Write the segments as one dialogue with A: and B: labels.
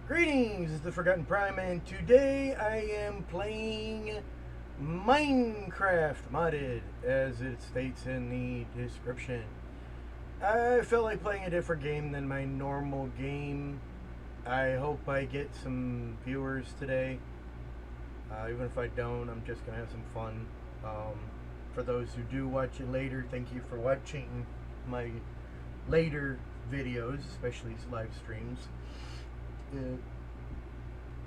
A: Greetings, it's the Forgotten Prime, and today I am playing Minecraft modded, as it states in the description. I felt like playing a different game than my normal game. I hope I get some viewers today. Even if I don't, I'm just gonna have some fun. For those who do watch it later, thank you for watching my later videos, especially live streams. It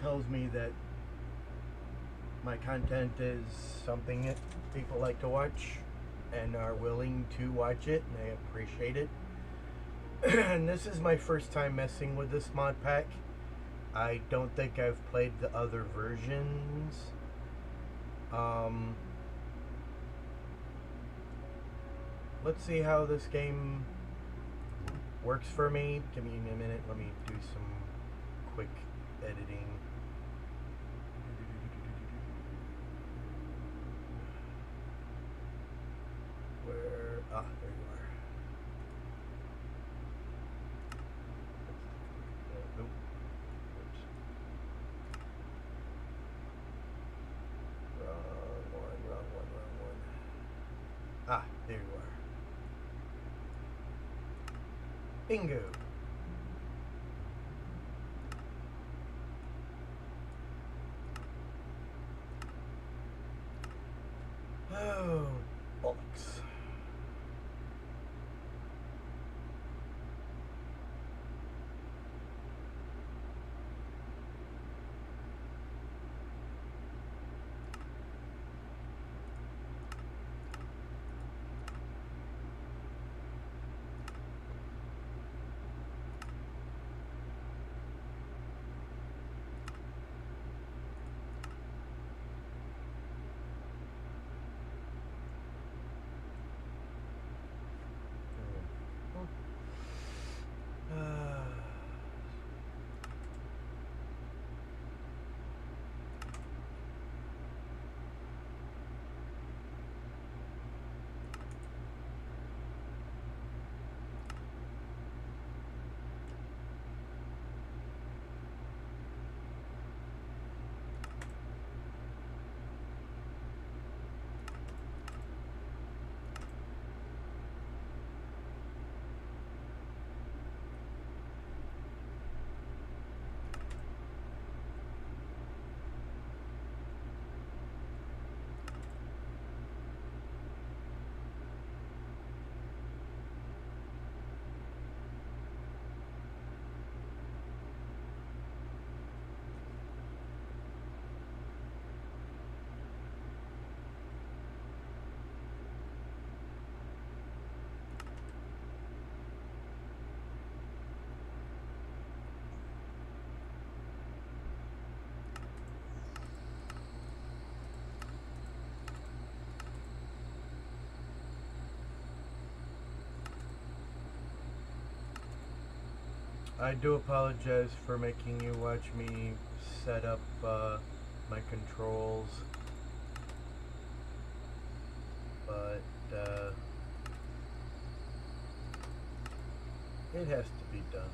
A: tells me that my content is something that people like to watch and are willing to watch it, and I appreciate it. And this is my first time messing with this mod pack. I don't think I've played the other versions. Let's see how this game works for me. Give me a minute. Let me do some quick editing. Where? Ah, there you are. Nope. Oops. Wrong one. Ah, there you are. Bingo. Oh, bollocks. I do apologize for making you watch me set up my controls, but it has to be done.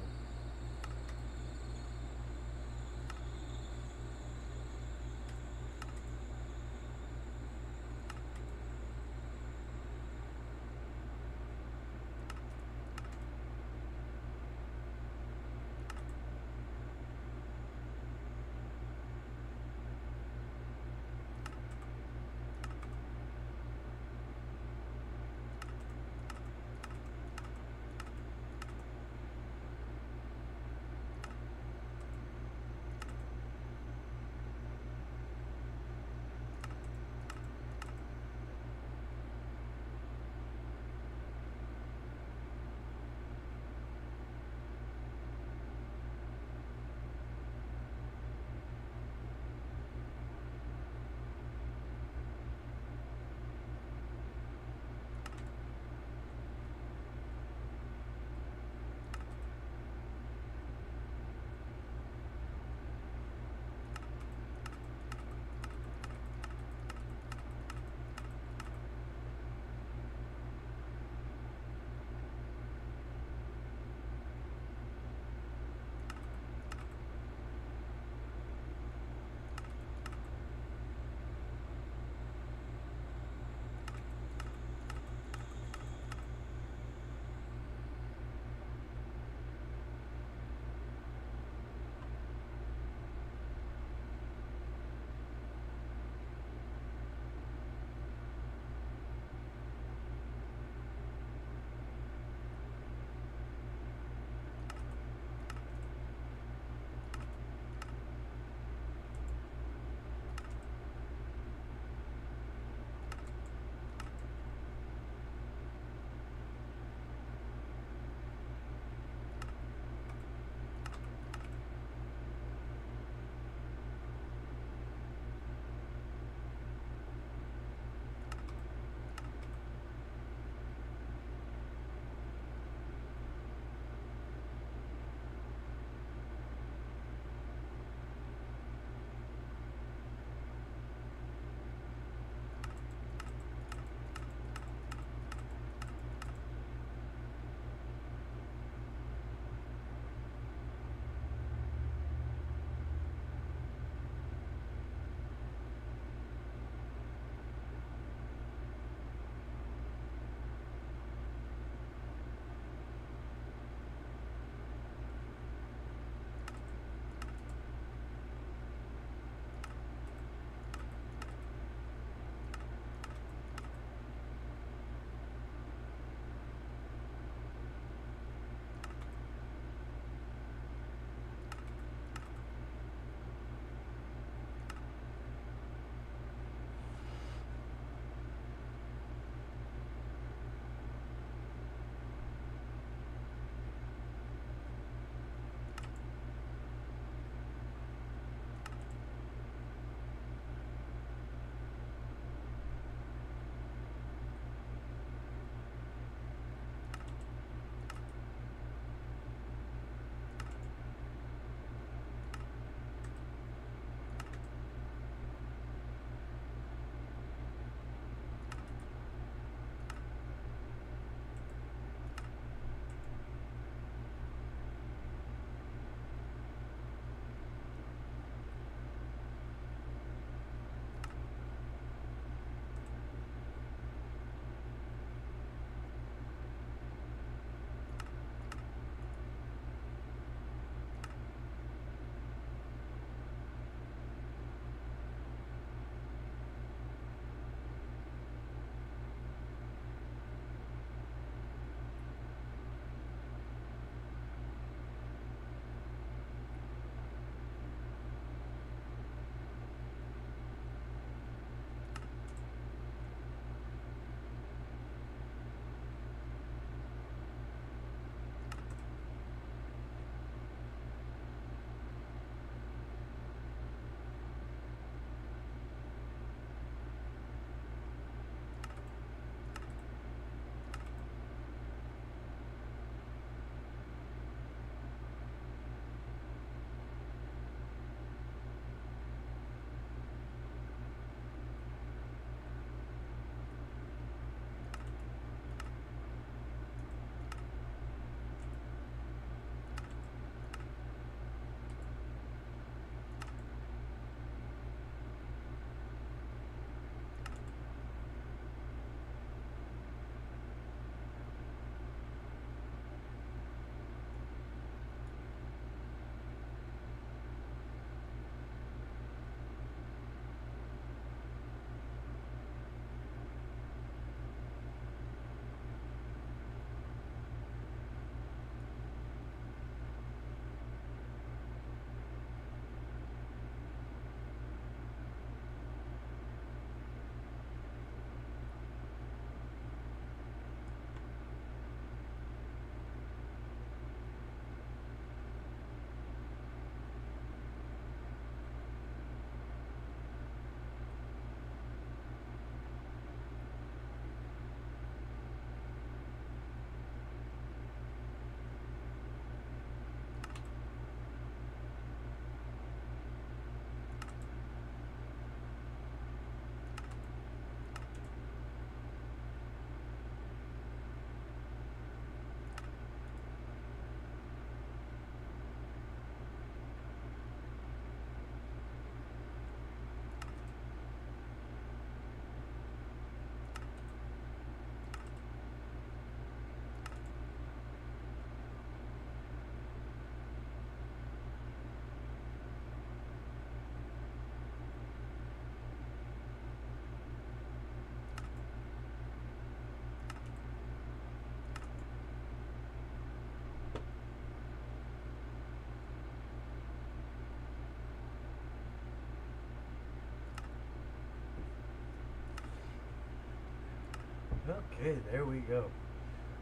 A: Okay, there we go.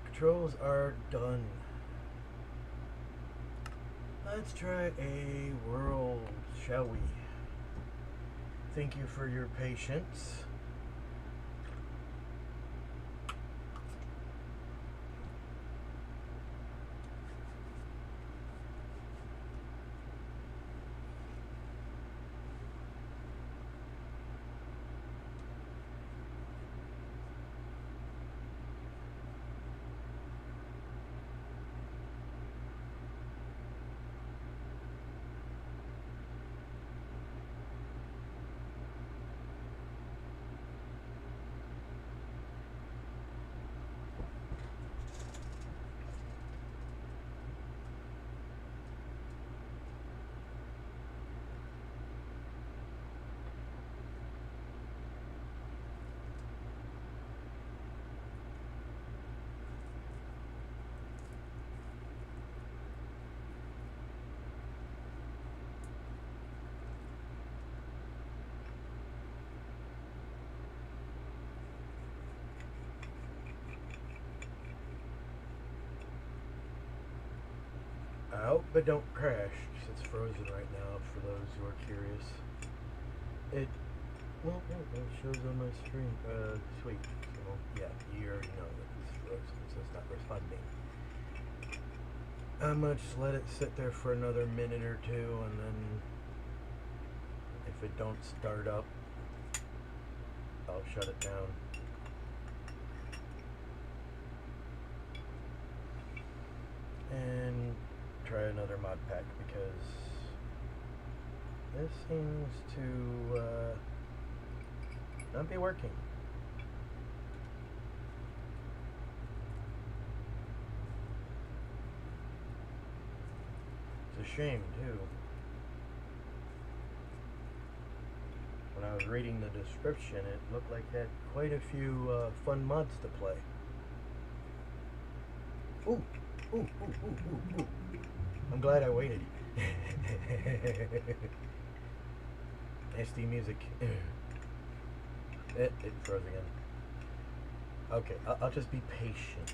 A: Controls are done. Let's try a world, shall we? Thank you for your patience. I hope it don't crash. It's frozen right now. For those who are curious, it it shows on my screen. Sweet. Well, yeah, you already know that it's frozen, so it's not responding. I'm gonna just let it sit there for another minute or two, and then if it don't start up, I'll shut it down. And try another mod pack because this seems to not be working. It's a shame too. When I was reading the description, it looked like it had quite a few fun mods to play. Ooh, ooh, ooh, ooh, ooh, ooh. I'm glad I waited. Nasty music. It froze again. Okay, I'll just be patient.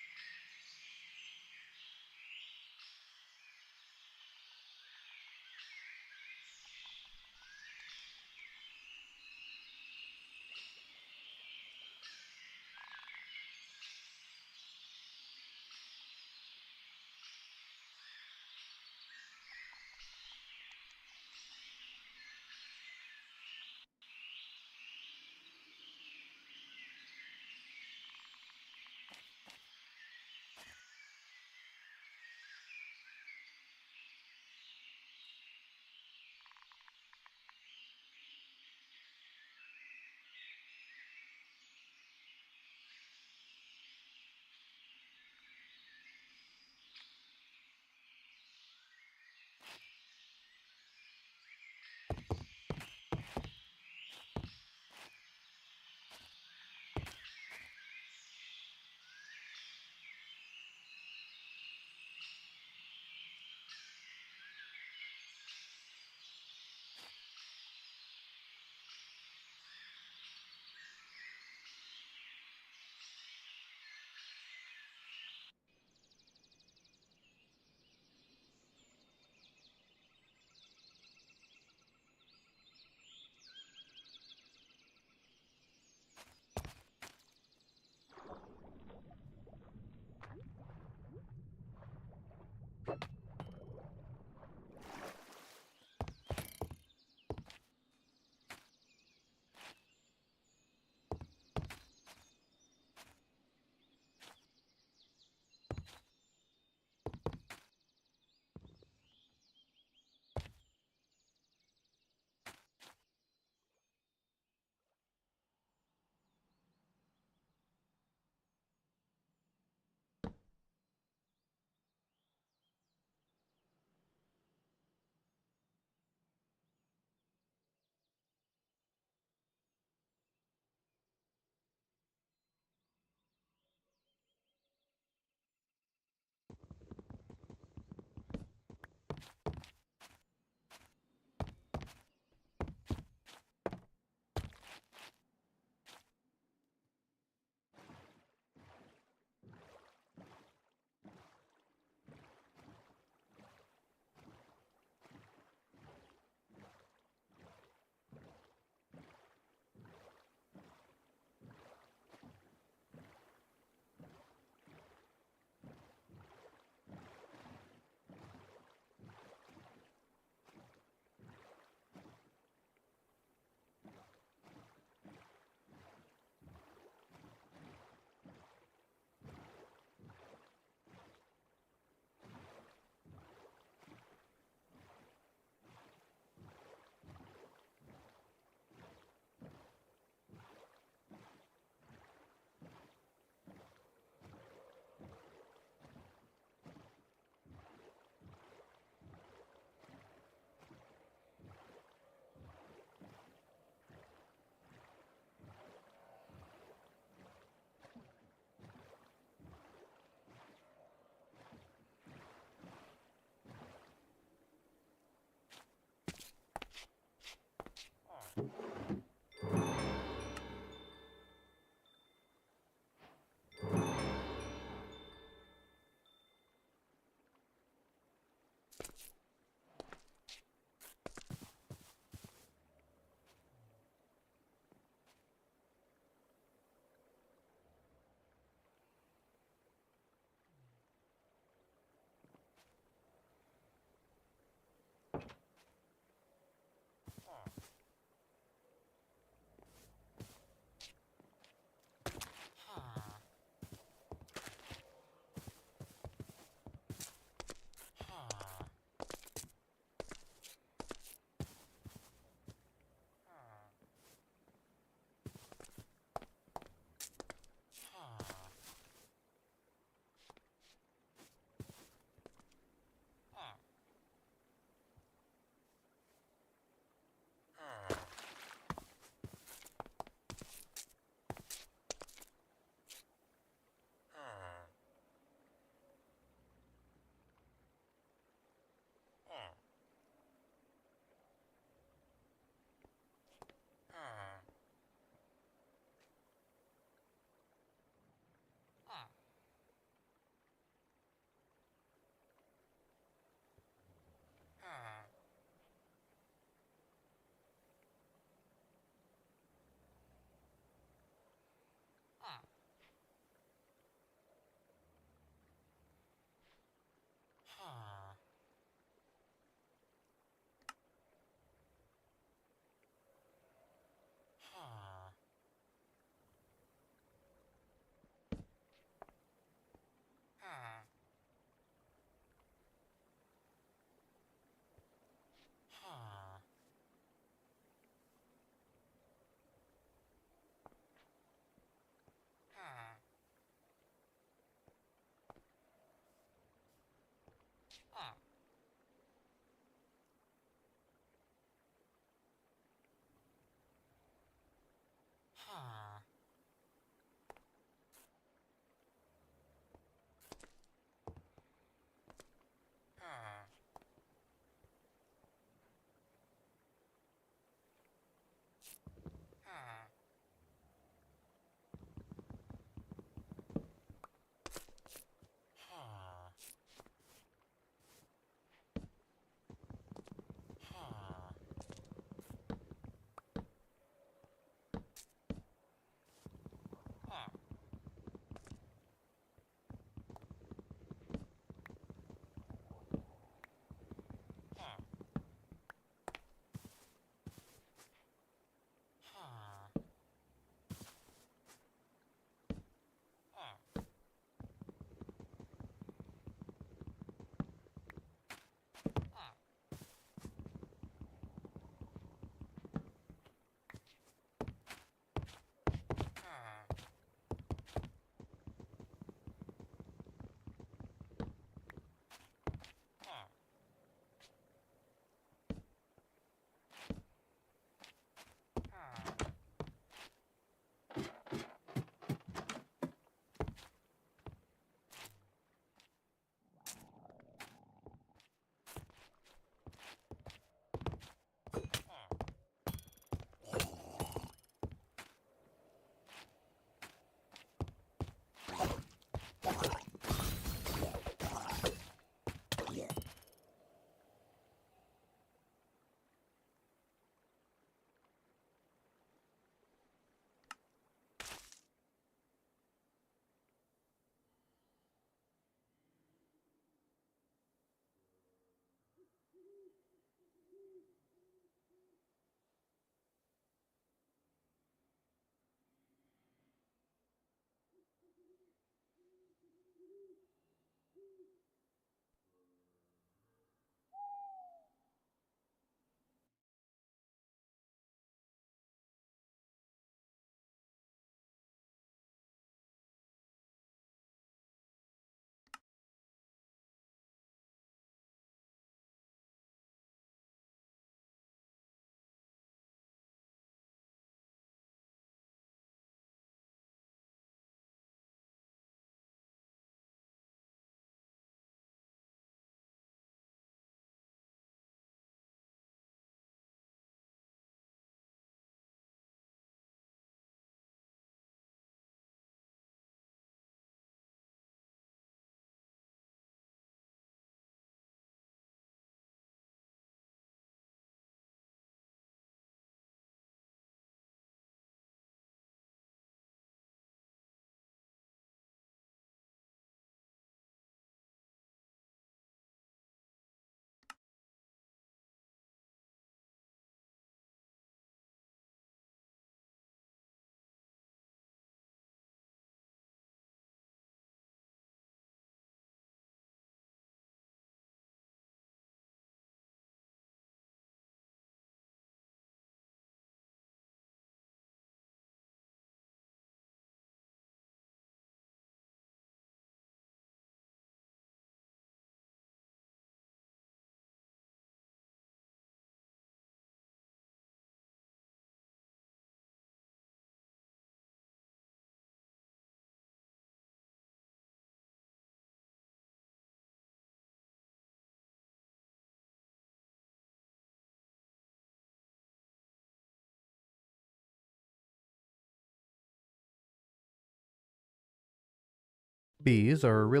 A: Bees are really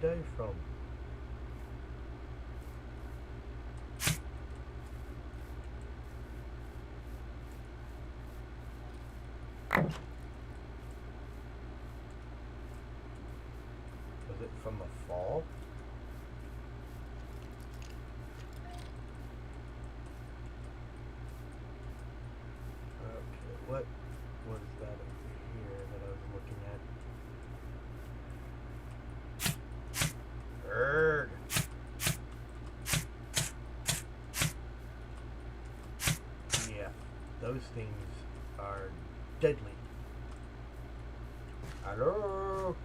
A: day from? Was it from the fall? Okay, what was that over here that I was looking at? Erg! Yeah, those things are deadly. Hello?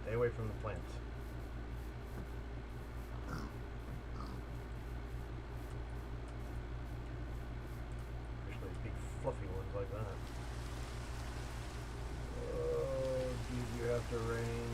A: Stay away from the plants. Especially big fluffy ones like that. Oh, geez, you have to rain.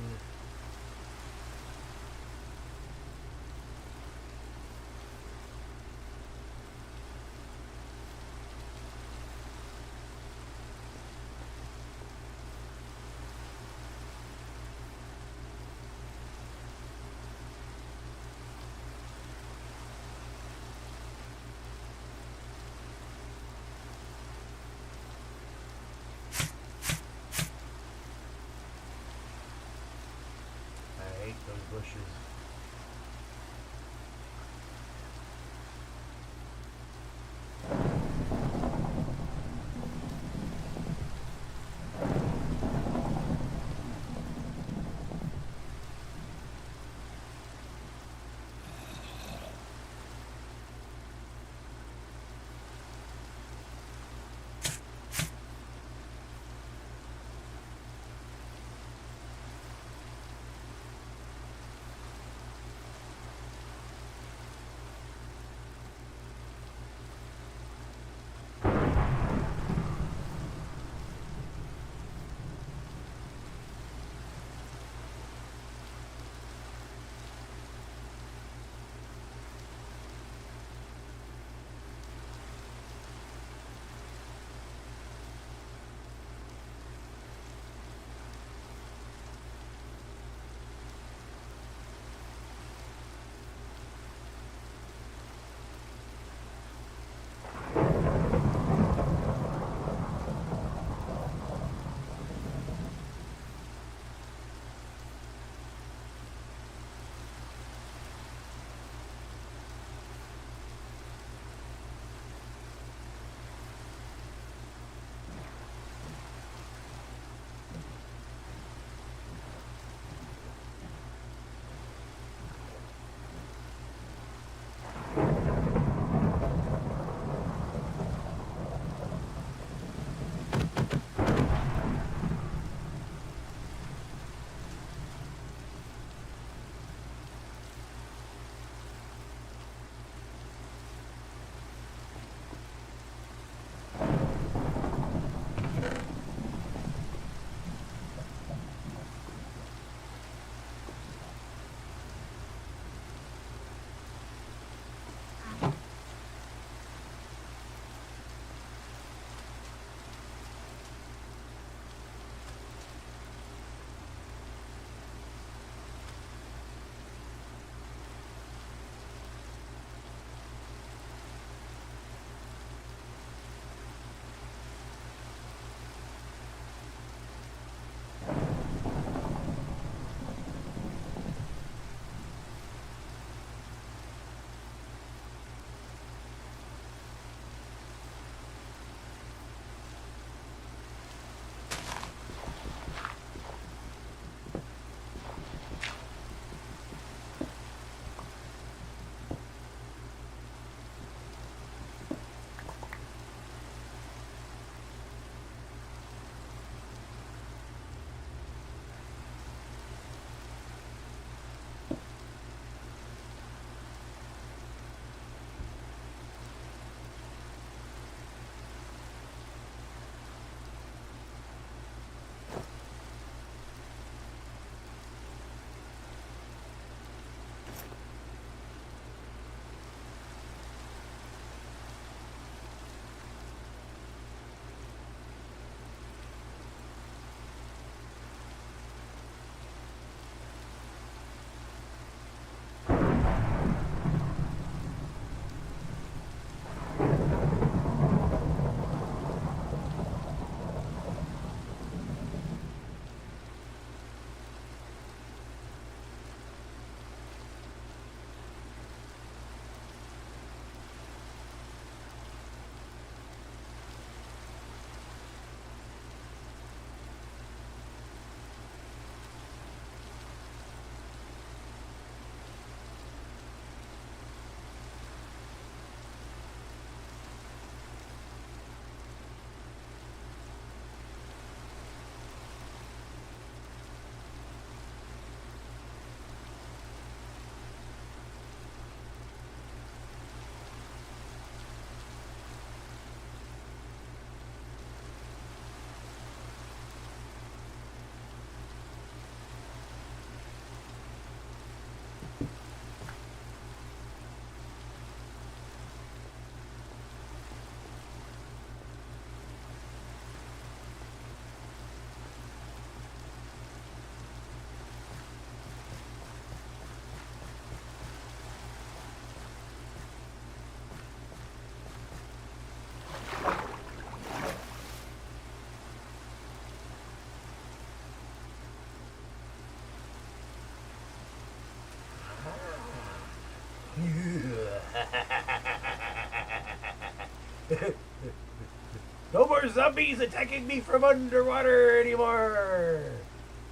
A: No more zombies attacking me from underwater anymore!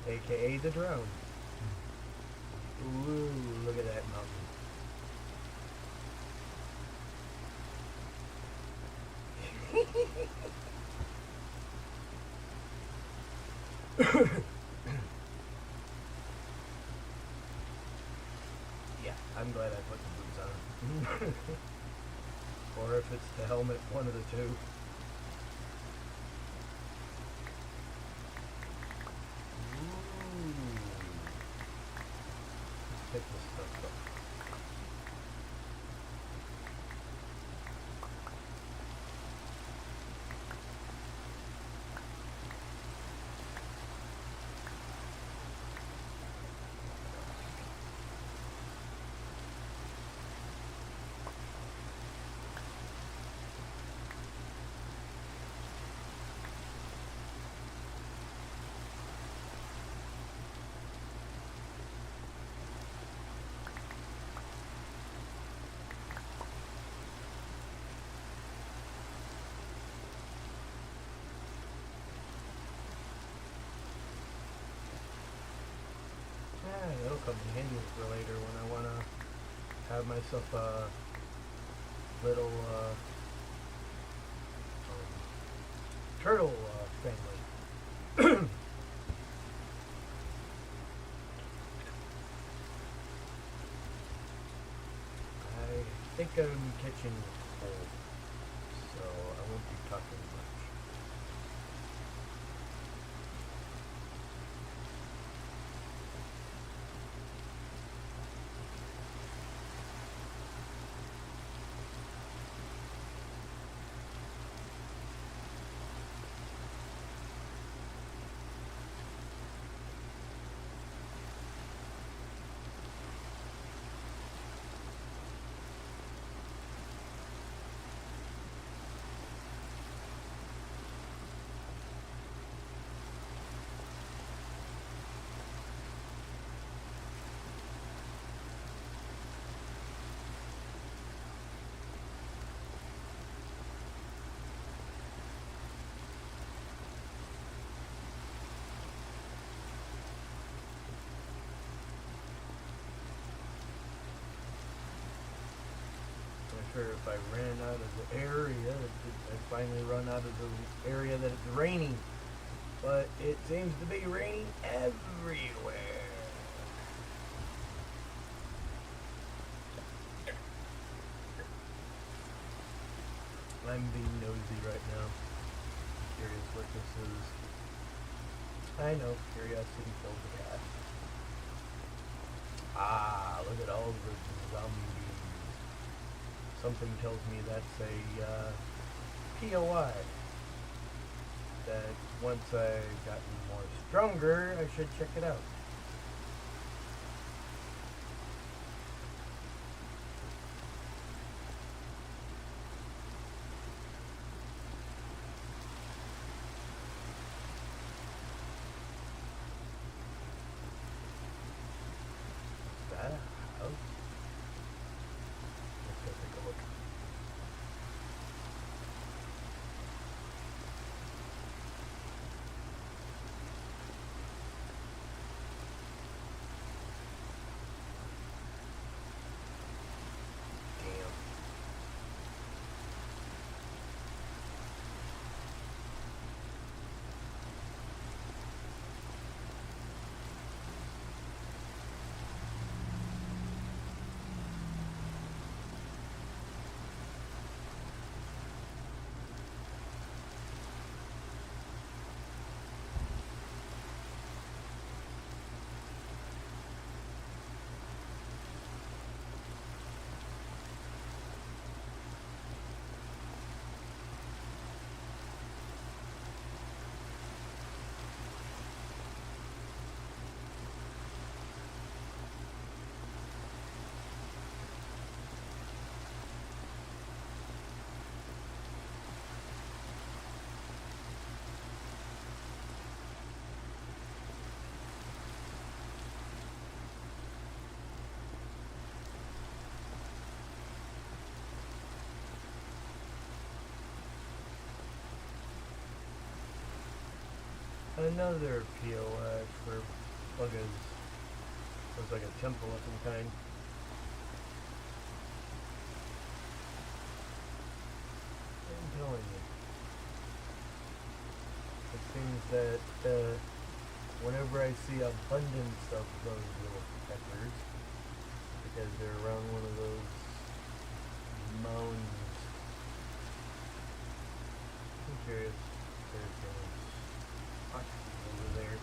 A: AKA the drone. Ooh, look at that mountain. Yeah, I'm glad I put the boots on. Or if it's the helmet, one of the two. Ooh. Let's pick this stuff up. Yeah, that'll come in handy for later when I want to have myself a little turtle family. I think I'm catching cold, so I won't be talking much. If I ran out of the area, I finally run out of the area that it's raining. But it seems to be raining everywhere. I'm being nosy right now. Curious what this is. I know, curiosity killed the cat. Ah, look at all the zombies. Something tells me that's a POI. That once I've gotten more stronger, I should check it out. Is that a house? Let's go take a look. another POI for buggers. Looks like a temple of some kind. I'm telling you. It seems that whenever I see abundance of those little peppers, because they're around one of those mounds. I'm curious. There's those oxen over there.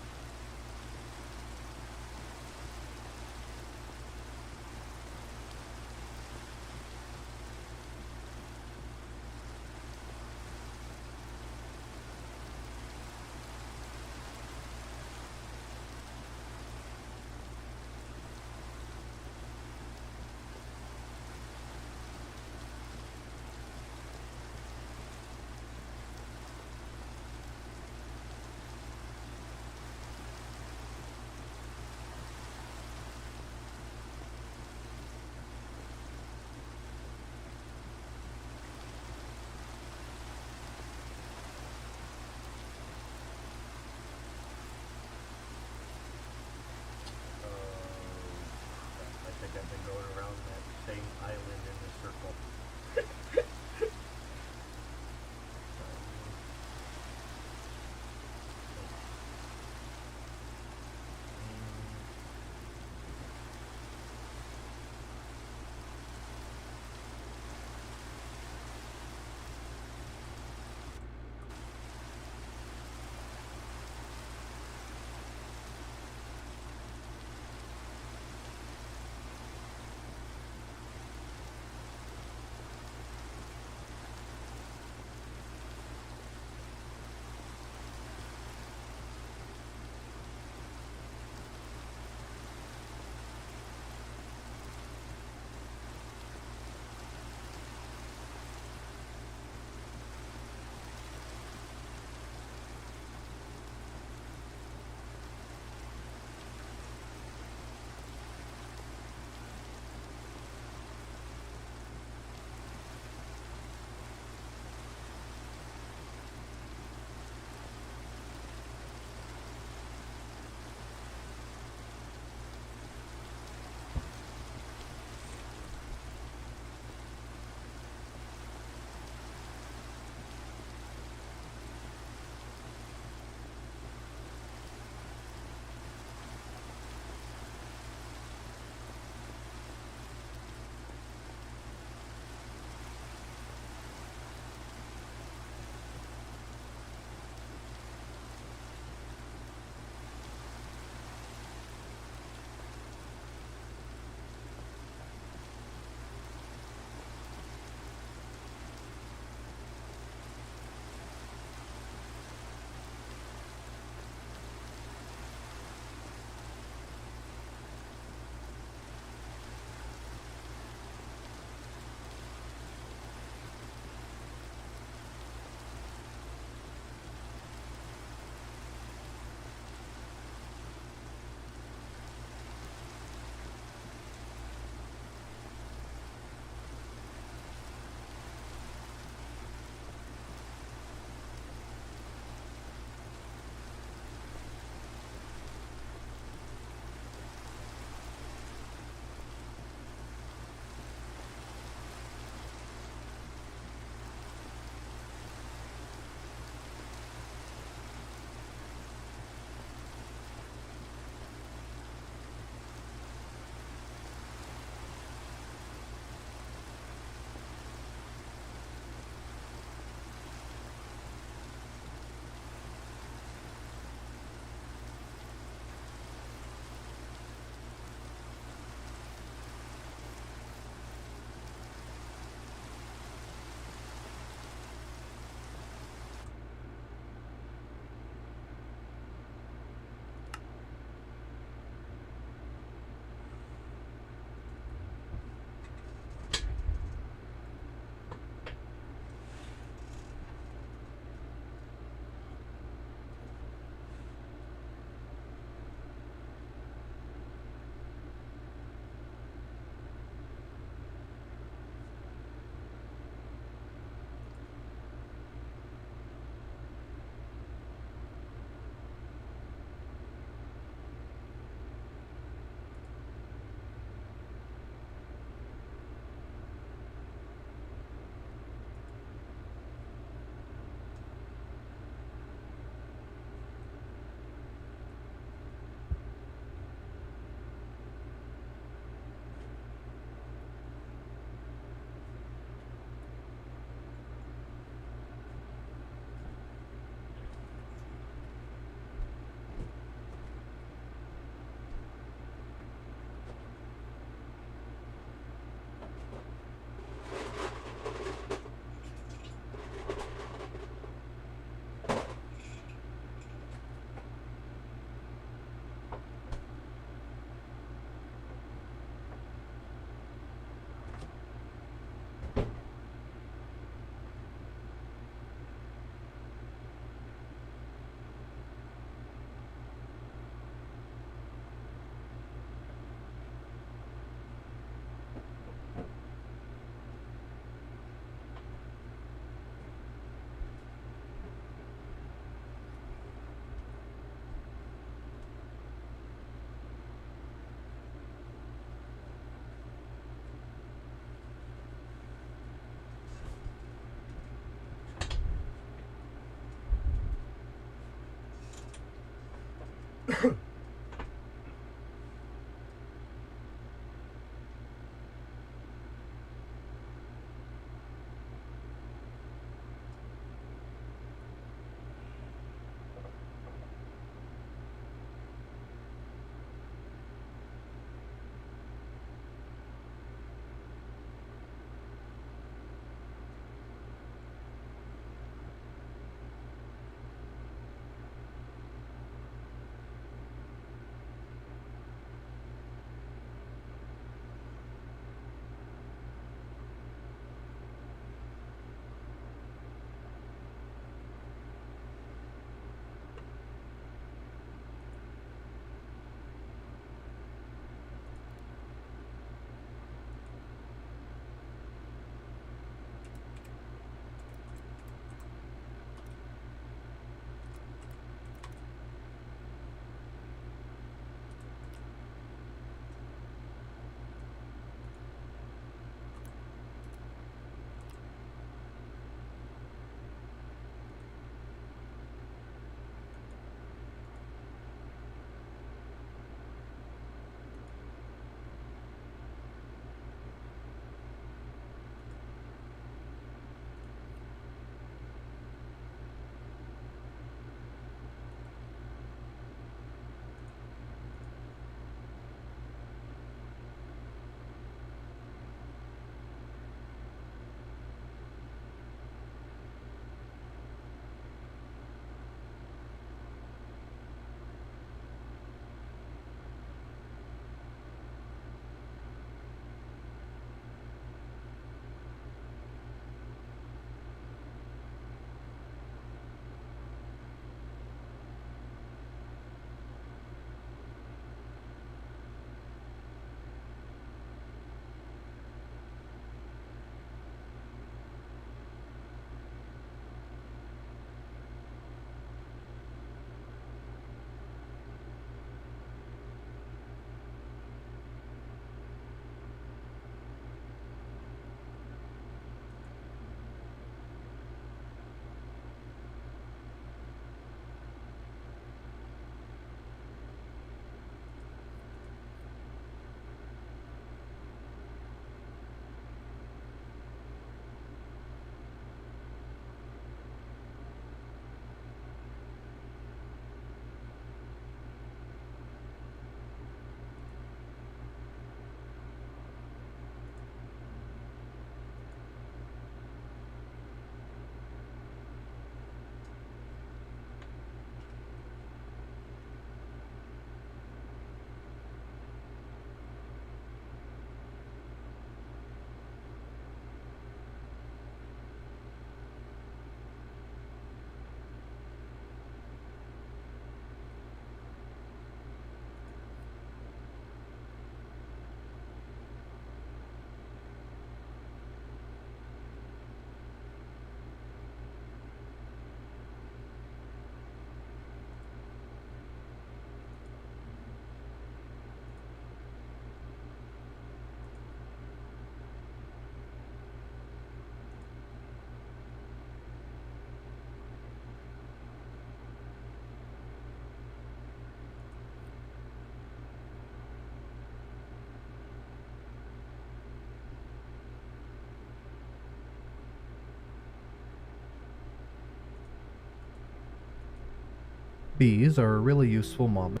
B: Bees are a really useful mob.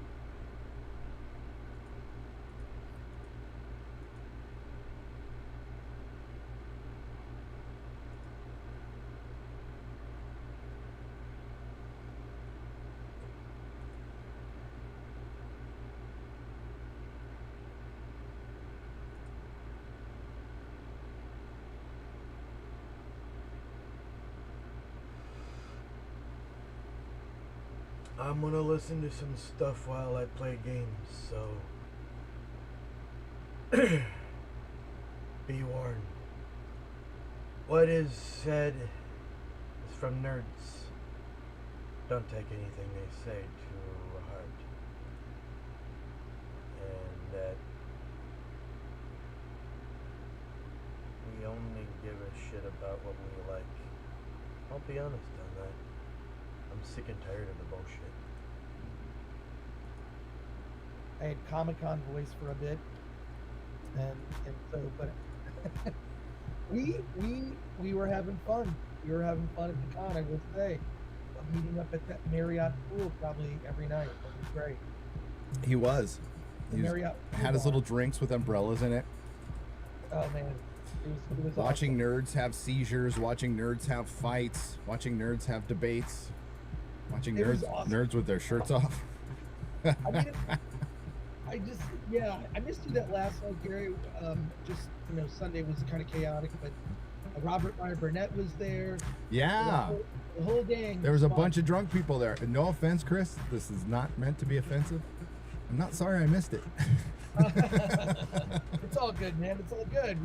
A: I'm gonna listen to some stuff while I play games, so be warned. What is said is from nerds. Don't take anything they say to heart. And that we only give a shit about what we like. I'll be honest on that. I'm sick and tired of the bullshit.
C: I had Comic-Con voice for a bit, and so, but we were having fun. We were having fun at the con. I will say, meeting up at that Marriott pool probably every night. It was great.
D: He was.
C: The
D: He was,
C: Marriott pool
D: had his
C: bar.
D: little drinks with umbrellas in it.
C: Oh man, it was
D: Watching
C: awesome.
D: nerds have seizures, watching nerds have fights, watching nerds have debates, watching
C: It was
D: nerds
C: awesome.
D: nerds with their shirts off.
C: I mean, I missed you that last night, Gary. Just Sunday was kind of chaotic, but Robert Meyer Burnett was there.
D: Yeah.
C: The whole gang.
D: There was a bunch of drunk people there. And no offense, Chris, this is not meant to be offensive. I'm not sorry I missed it.
C: It's all good, man. It's all good.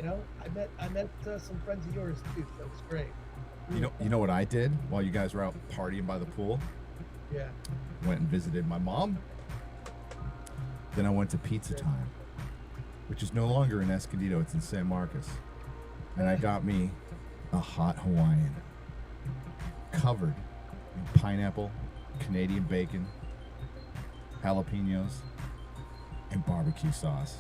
C: I met some friends of yours too. So it was great.
D: You know what I did while you guys were out partying by the pool?
C: Yeah.
D: Went and visited my mom. Then I went to Pizza Time, which is no longer in Escondido. It's in San Marcos. And I got me a hot Hawaiian covered in pineapple, Canadian bacon, jalapenos, and barbecue sauce.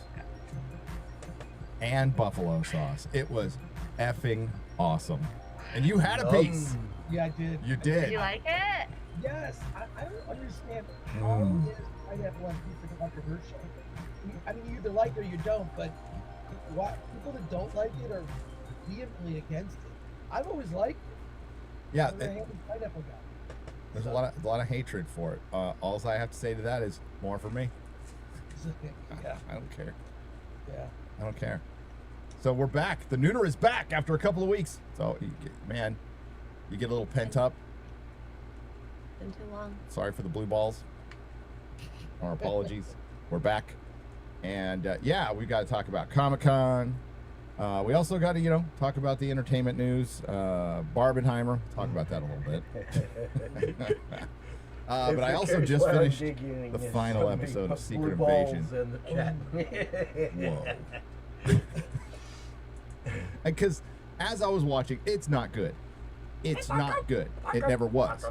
D: And buffalo sauce. It was effing awesome. And you had a piece.
C: Yeah, I did.
D: You
E: Did
D: did.
E: you like it?
C: Yes. I don't understand how is pineapple on pizza controversial. I mean, you either like it or you don't, but why people that don't like it are vehemently against it. I've always liked it.
D: Yeah,
C: I'm a ham and pineapple guy.
D: there's a lot of hatred for it. All I have to say to that is more for me.
C: Yeah.
D: I don't care.
C: Yeah.
D: I don't care. So we're back. The Nooner is back after a couple of weeks. So, you get a little pent up.
E: Been too long.
D: Sorry for the blue balls. Our apologies. We're back. And, we got to talk about Comic-Con. We also got to, talk about the entertainment news. Barbenheimer. Talk about that a little bit. But I also just finished the final episode of Secret Invasion. Whoa. Because as I was watching, it's not good. It's not good. It never was.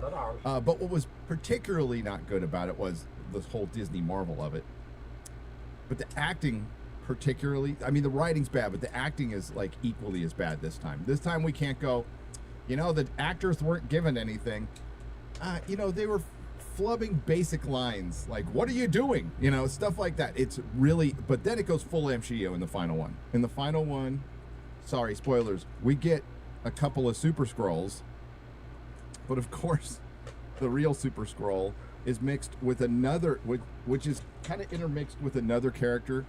D: But what was particularly not good about it was the whole Disney Marvel of it. But the acting particularly, I mean, the writing's bad, but the acting is like equally as bad this time. This time we can't go, the actors weren't given anything. They were flubbing basic lines like, what are you doing? Stuff like that. It's really, but then it goes full MCU in the final one. In the final one, sorry, spoilers, we get a couple of Super Skrulls, but of course, the real Super Skrull is mixed with another, which is kind of intermixed with another character,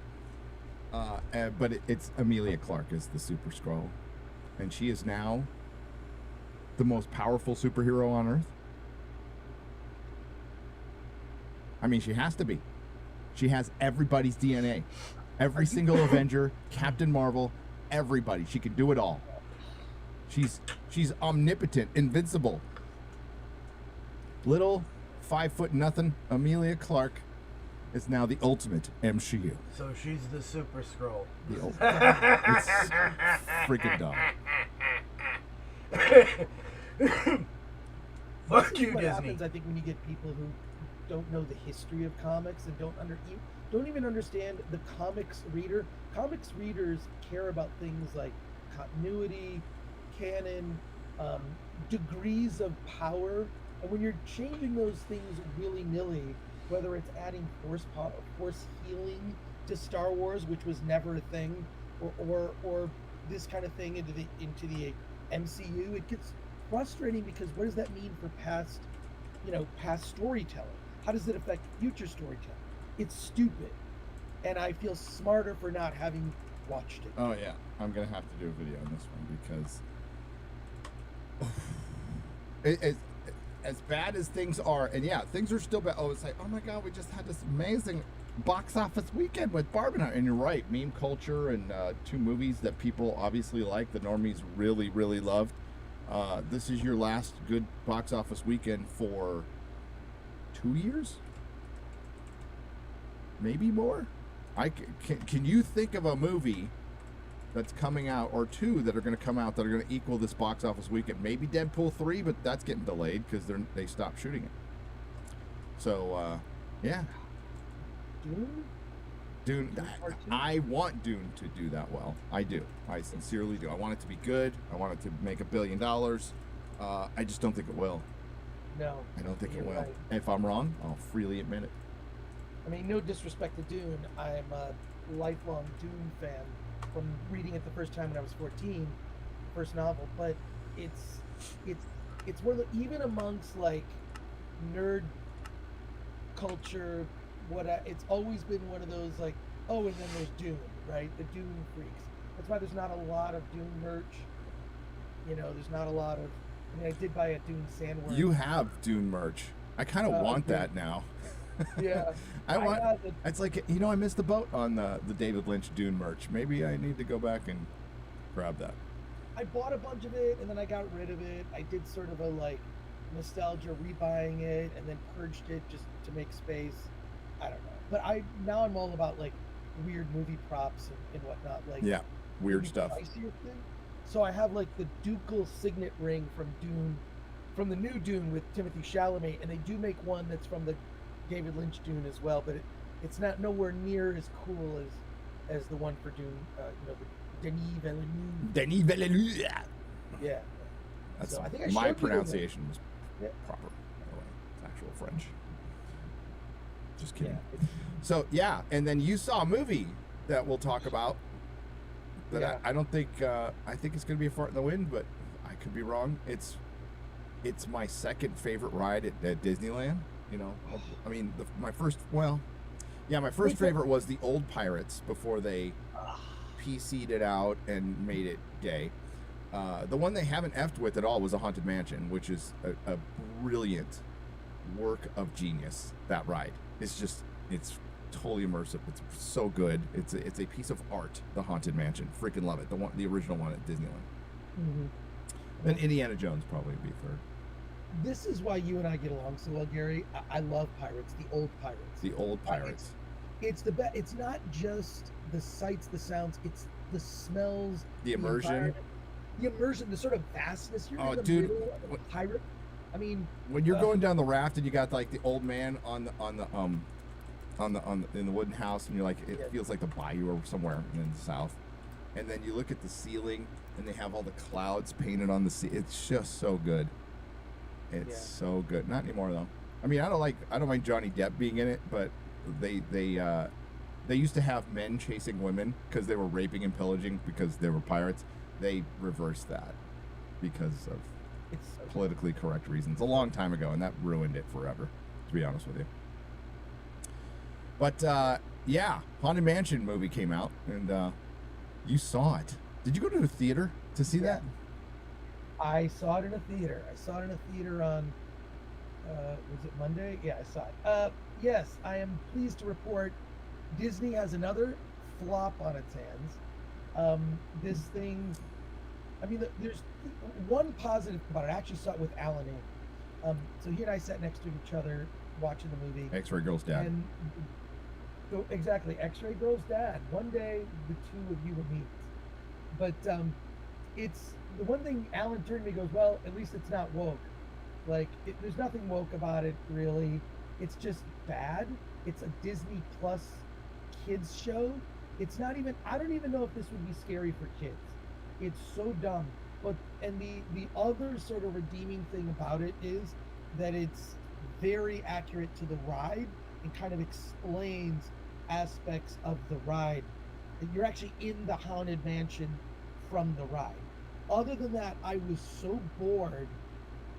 D: but it's Emilia Clarke is the Super Skrull, and she is now the most powerful superhero on Earth. I mean, she has to be. She has everybody's DNA. Every single Avenger, Captain Marvel, everybody. She can do it all. She's omnipotent, invincible. Little 5'0" Emilia Clarke is now the ultimate MCU.
A: So she's the Super Skrull.
D: The ultimate. It's freaking dumb.
A: Fuck you,
C: What
A: Disney.
C: happens, I think, when you get people who don't know the history of comics and don't even understand the comics reader. Comics readers care about things like continuity, canon, degrees of power, and when you're changing those things willy-nilly, whether it's adding force healing to Star Wars, which was never a thing, or this kind of thing into the MCU, it gets frustrating because what does that mean for past storytelling? How does it affect future storytelling? It's stupid, and I feel smarter for not having watched it.
D: Oh yeah, I'm gonna have to do a video on this one because as bad as things are, and yeah, things are still bad. Oh, it's like, oh my god, we just had this amazing box office weekend with Barbenheimer, and you're right, meme culture and two movies that people obviously like, the normies really, really loved. This is your last good box office weekend for 2 years, maybe more. Can you think of a movie that's coming out, or two that are going to come out that are going to equal this box office weekend? Maybe Deadpool 3, but that's getting delayed because they stopped shooting it. So yeah,
C: Dune?
D: Dune.
C: Dune Part Two?
D: I want Dune to do that well. I do. I sincerely do. I want it to be good. I want it to make $1 billion. I just don't think it will.
C: No.
D: I don't think it
C: you're
D: will.
C: right.
D: If I'm wrong, I'll freely admit it.
C: I mean, no disrespect to Dune. I'm a lifelong Dune fan from reading it the first time when I was 14, first novel. But it's one of the, even amongst like nerd culture, it's always been one of those like, oh, and then there's Dune, right? The Dune freaks. That's why there's not a lot of Dune merch. You know, there's not a lot of. I mean, I did buy a Dune sandworm.
D: You have Dune merch. I kind of want
C: Dune.
D: that now.
C: Yeah.
D: I want.
C: have it.
D: It's like, you know, I missed the boat on the David Lynch Dune merch. Maybe I need to go back and grab that.
C: I bought a bunch of it and then I got rid of it. I did sort of a like nostalgia rebuying it and then purged it just to make space. I don't know. But now I'm all about like weird movie props and whatnot. Like
D: Yeah, weird
C: maybe
D: stuff.
C: pricier thing. So I have like the ducal signet ring from Dune, from the new Dune with Timothée Chalamet, and they do make one that's from the David Lynch Dune as well, but it's not nowhere near as cool as the one for Dune. You know, the Denis Villeneuve.
D: Denis Villeneuve.
C: Yeah.
D: That's
C: So I think I
D: my
C: showed you the-
D: pronunciation was
C: Yeah.
D: proper. By the way, it's actual French. Just
C: Yeah.
D: kidding. So yeah, and then you saw a movie that we'll talk about. That
C: Yeah.
D: I don't think. I think it's going to be a fart in the wind, but I could be wrong. It's my second favorite ride at Disneyland. You know, I mean, my first. Well, yeah, my first favorite was the old Pirates before they PC'd it out and made it gay. The one they haven't effed with at all was a Haunted Mansion, which is a brilliant work of genius. That ride, it's totally immersive. It's so good. It's a piece of art. The Haunted Mansion, freaking love it. The original one at Disneyland.
C: Mm-hmm.
D: Then Indiana Jones probably would be third.
C: This is why you and I get along so well, Gary. I love Pirates, the old Pirates.
D: The old Pirates.
C: It's the best. It's not just the sights, the sounds. It's the smells,
D: The immersion.
C: environment, the immersion, the sort of vastness. You're
D: Oh,
C: in the
D: dude,
C: middle of a pirate. I mean,
D: When you're going down the raft and you got like the old man in the wooden house, and you're like, it
C: Yeah.
D: feels like the bayou or somewhere in the south, and then you look at the ceiling and they have all the clouds painted on the sea. It's just so good. It's
C: Yeah.
D: so good. Not anymore though. I mean, I don't mind Johnny Depp being in it, but they used to have men chasing women because they were raping and pillaging because they were pirates. They reversed that because of
C: it's so
D: politically correct reasons a long time ago, and that ruined it forever, to be honest with you. But yeah, Haunted Mansion movie came out, and you saw it. Did you go to a theater to see that?
C: I saw it in a theater. I saw it in a theater on, was it Monday? Yeah, I saw it. Yes, I am pleased to report Disney has another flop on its hands. This thing, I mean, there's one positive about it. I actually saw it with Alan in. So he and I sat next to each other watching the movie.
D: X-Ray Girl's dad.
C: And exactly, X-Ray Girl's dad. One day, the two of you will meet. But it's the one thing Alan turned to me and goes, well, at least it's not woke. Like, there's nothing woke about it, really. It's just bad. It's a Disney Plus kids show. It's not even, I don't even know if this would be scary for kids. It's so dumb. But, and the other sort of redeeming thing about it is that it's very accurate to the ride and kind of explains aspects of the ride. You're actually in the Haunted Mansion from the ride. Other than that, I was so bored.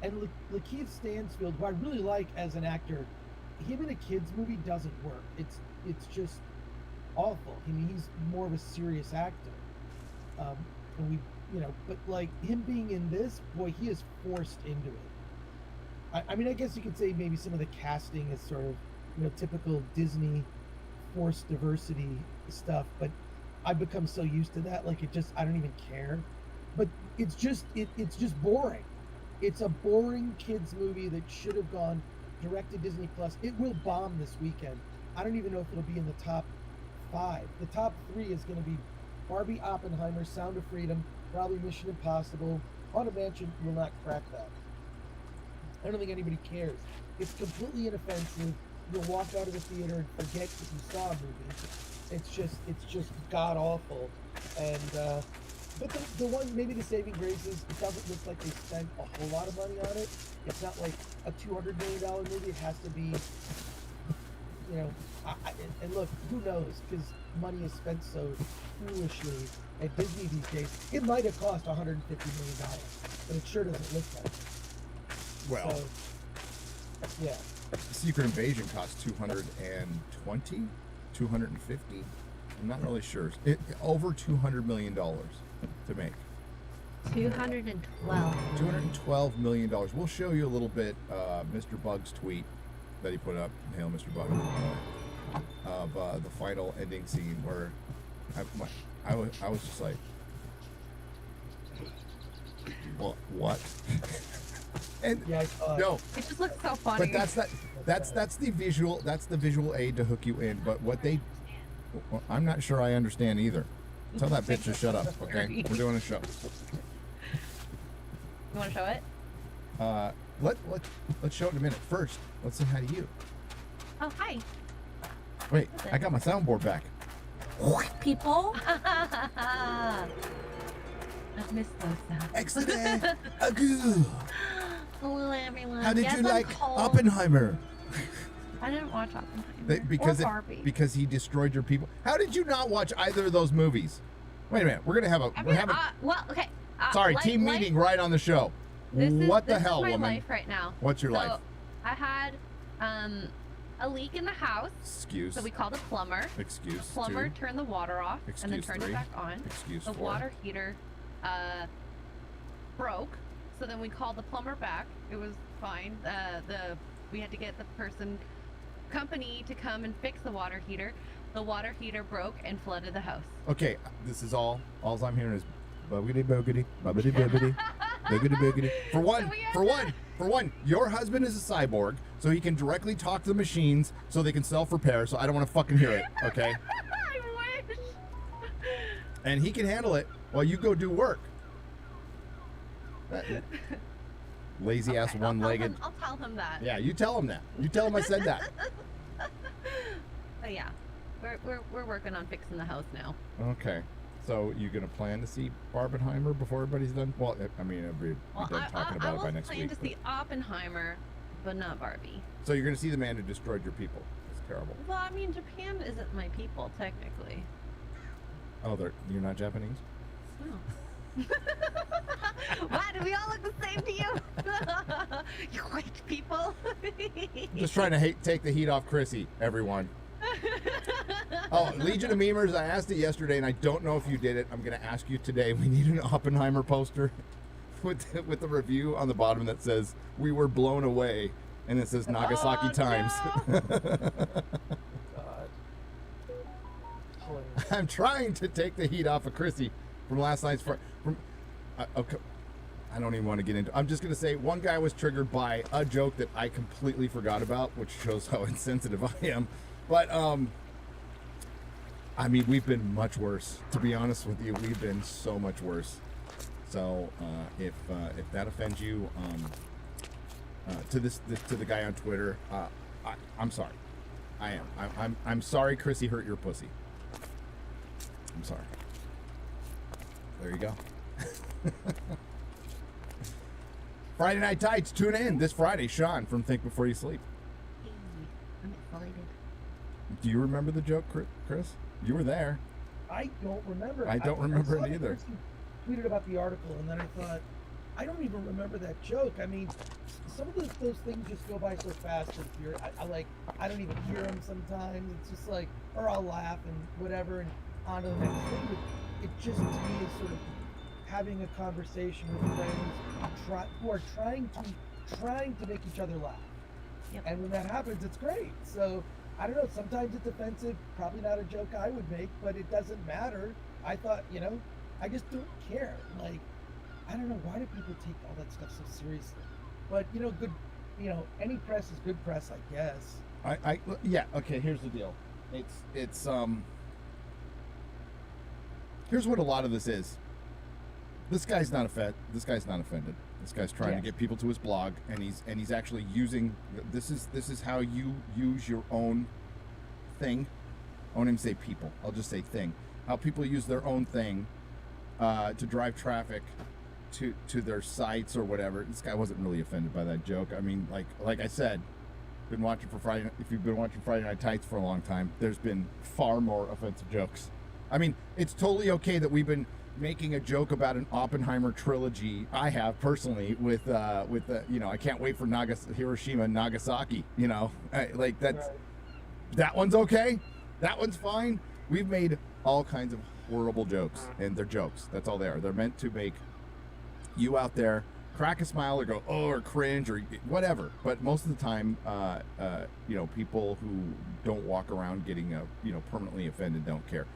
C: And Lakeith Stansfield, who I really like as an actor, him in a kids movie doesn't work. It's just awful. I mean, he's more of a serious actor. And but like him being in this, boy, he is forced into it. I mean, I guess you could say maybe some of the casting is sort of, typical Disney forced diversity stuff, but I've become so used to that, like I don't even care. But it's just boring. It's a boring kids movie that should have gone direct to Disney Plus. It will bomb this weekend. I don't even know if it'll be in the top 5. The top 3 is going to be Barbie, Oppenheimer, Sound of Freedom, probably Mission Impossible. Haunted Mansion will not crack that. I don't think anybody cares. It's completely inoffensive. you'll walk out of the theater and forget that you saw a movie. It's just god awful. And but the one, maybe the saving grace is it doesn't look like they spent a whole lot of money on it. It's not like a $200 million movie. It has to be, you know, and look, who knows? Because money is spent so foolishly at Disney these days. It might have cost $150 million, but it sure doesn't look like it.
D: Well,
C: So, yeah.
D: Secret Invasion cost 220, 250. I'm not really sure. Over $200 million to make.
E: 212.
D: $212 million. We'll show you a little bit Mr. Bug's tweet that he put up. Hail, Mr. Bug. Of the final ending scene where I was just like, what? And
C: Yeah,
D: no,
E: It just looks so funny.
D: but that's the visual aid to hook you in. But what they, I'm not sure I understand either. Tell that bitch to shut up, okay? We're doing a show.
E: You want to show it?
D: Let's show it in a minute. First, let's say hi to you.
E: Oh, hi.
D: Wait, I got my soundboard back.
E: People. I've missed those sounds.
D: Excellent. Agoo.
E: Hello, everyone.
D: How did
E: Yes,
D: you
E: I'm
D: like
E: cold.
D: Oppenheimer?
E: I didn't watch Oppenheimer.
D: Because
E: or Barbie.
D: because he destroyed your people. How did you not watch either of those movies? Wait a minute. We're gonna have a.
E: I
D: We're
E: mean,
D: having.
E: well, okay.
D: Sorry,
E: life-
D: team
E: life-
D: meeting right on the show.
E: This
D: What
E: is,
D: the
E: this
D: hell,
E: is my
D: woman?
E: life right now.
D: What's your
E: so,
D: life?
E: I had a leak in the house,
D: Excuse.
E: so we called a plumber.
D: Excuse.
E: Plumber
D: two.
E: turned the water off and then
D: Excuse
E: turned
D: three.
E: it back on.
D: Excuse
E: The
D: four.
E: water heater broke, so then we called the plumber back. It was fine. We had to get the company to come and fix the water heater. The water heater broke and flooded the house.
D: Okay, this is all. All I'm hearing is boogity boogity, boogity boogity, boogity boogity. For one, your husband is a cyborg, so he can directly talk to the machines, so they can self-repair. So I don't want to fucking hear it. Okay.
E: I wish.
D: And he can handle it while you go do work. Lazy ass
E: Okay,
D: one-legged.
E: I'll tell him that.
D: Yeah, you tell him that. You tell him I said that.
E: But yeah, we're working on fixing the house now.
D: Okay. So you gonna plan to see Barbenheimer before everybody's done? Well, I mean, we'll be done talking about it by next
E: I
D: week.
E: will plan to see Oppenheimer, but not Barbie.
D: So you're gonna see the man who destroyed your people. It's terrible.
E: Well, I mean, Japan isn't my people technically.
D: Oh, you're not Japanese?
E: No. Why do we all look the same to you? You white people.
D: Just trying to take the heat off Chrissy, everyone. Oh, Legion of Memers, I asked it yesterday, and I don't know if you did it. I'm going to ask you today. We need an Oppenheimer poster with the review on the bottom that says, "We were blown away," and it says Nagasaki Times.
E: No.
C: God.
D: I'm trying to take the heat off of Chrissy from last night's okay. I don't even want to get into. I'm just gonna say one guy was triggered by a joke that I completely forgot about, which shows how insensitive I am. But I mean, we've been much worse. To be honest with you, we've been so much worse. So if that offends you, to the guy on Twitter, I'm sorry. I am. I'm sorry. Chrissy hurt your pussy. I'm sorry. There you go. Friday Night Tights, tune in this Friday. Sean from Think Before You Sleep.
E: I'm excited.
D: Do you remember the joke, Chris? You were there.
C: I don't remember.
D: I don't remember
C: saw
D: it
C: the
D: either.
C: person tweeted about the article, and then I thought, I don't even remember that joke. I mean, some of those things just go by so fast. I don't even hear them sometimes. It's just like, or I'll laugh and whatever, and on to the next thing. But it just to me is sort of having a conversation with friends who are trying to make each other laugh.
E: Yep.
C: And when that happens, it's great. So I don't know. Sometimes it's offensive. Probably not a joke I would make, but it doesn't matter. I thought, I just don't care. Like, I don't know, why do people take all that stuff so seriously? But good. Any press is good press, I guess.
D: Yeah. Okay. Here's the deal. It's Here's what a lot of this is. This guy's not offended. This guy's trying to get people to his blog, and he's actually using this is how you use your own thing. I won't even say people. I'll just say thing. How people use their own thing to drive traffic to their sites or whatever. This guy wasn't really offended by that joke. I mean, like I said, been watching for Friday. If you've been watching Friday Night Tights for a long time, there's been far more offensive jokes. I mean, it's totally okay that we've been making a joke about an Oppenheimer trilogy. I have personally with I can't wait for Hiroshima and Nagasaki. Like that's that one's okay. That one's fine. We've made all kinds of horrible jokes, and they're jokes. That's all they are. They're meant to make you out there crack a smile or go or cringe or whatever. But most of the time, people who don't walk around getting permanently offended don't care.